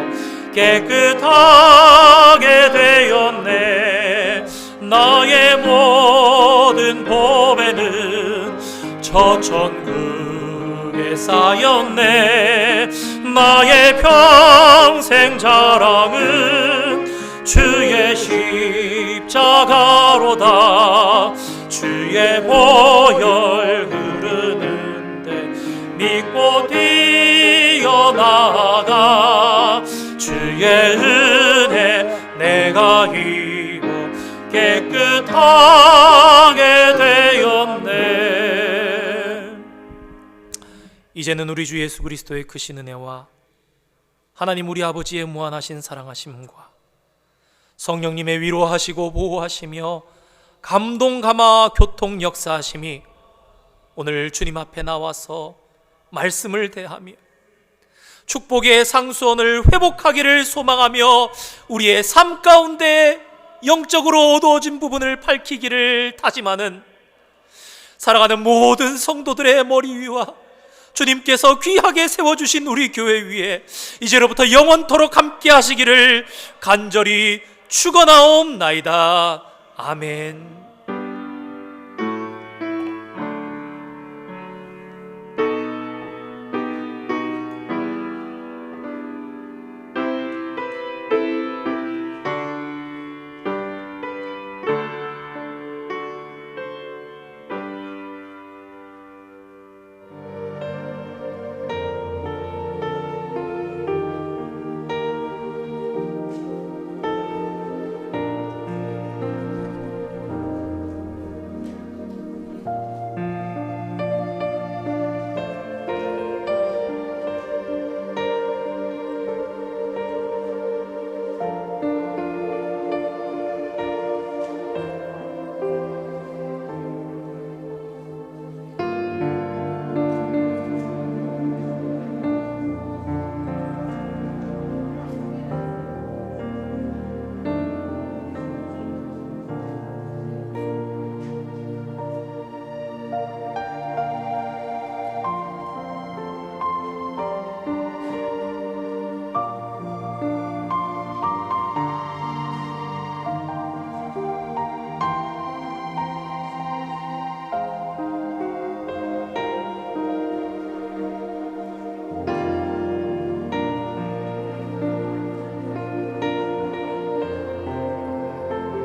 깨끗하게 되었네. 나의 모든 보배는 저 천국에 쌓였네. 나의 평생 자랑은 주의 십자가로다. 주의 보혈 흐르는데 믿고 뛰어나가 주의 은혜 내가 입어 깨끗하게 되었네. 이제는 우리 주 예수 그리스도의 크신 은혜와 하나님 우리 아버지의 무한하신 사랑하심과 성령님의 위로하시고 보호하시며 감동 감화 교통 역사하심이 오늘 주님 앞에 나와서 말씀을 대하며 축복의 상수원을 회복하기를 소망하며 우리의 삶 가운데 영적으로 어두워진 부분을 밝히기를 다짐하는 사랑하는 모든 성도들의 머리 위와 주님께서 귀하게 세워주신 우리 교회 위에 이제로부터 영원토록 함께 하시기를 간절히 축원하옵나이다. 아멘.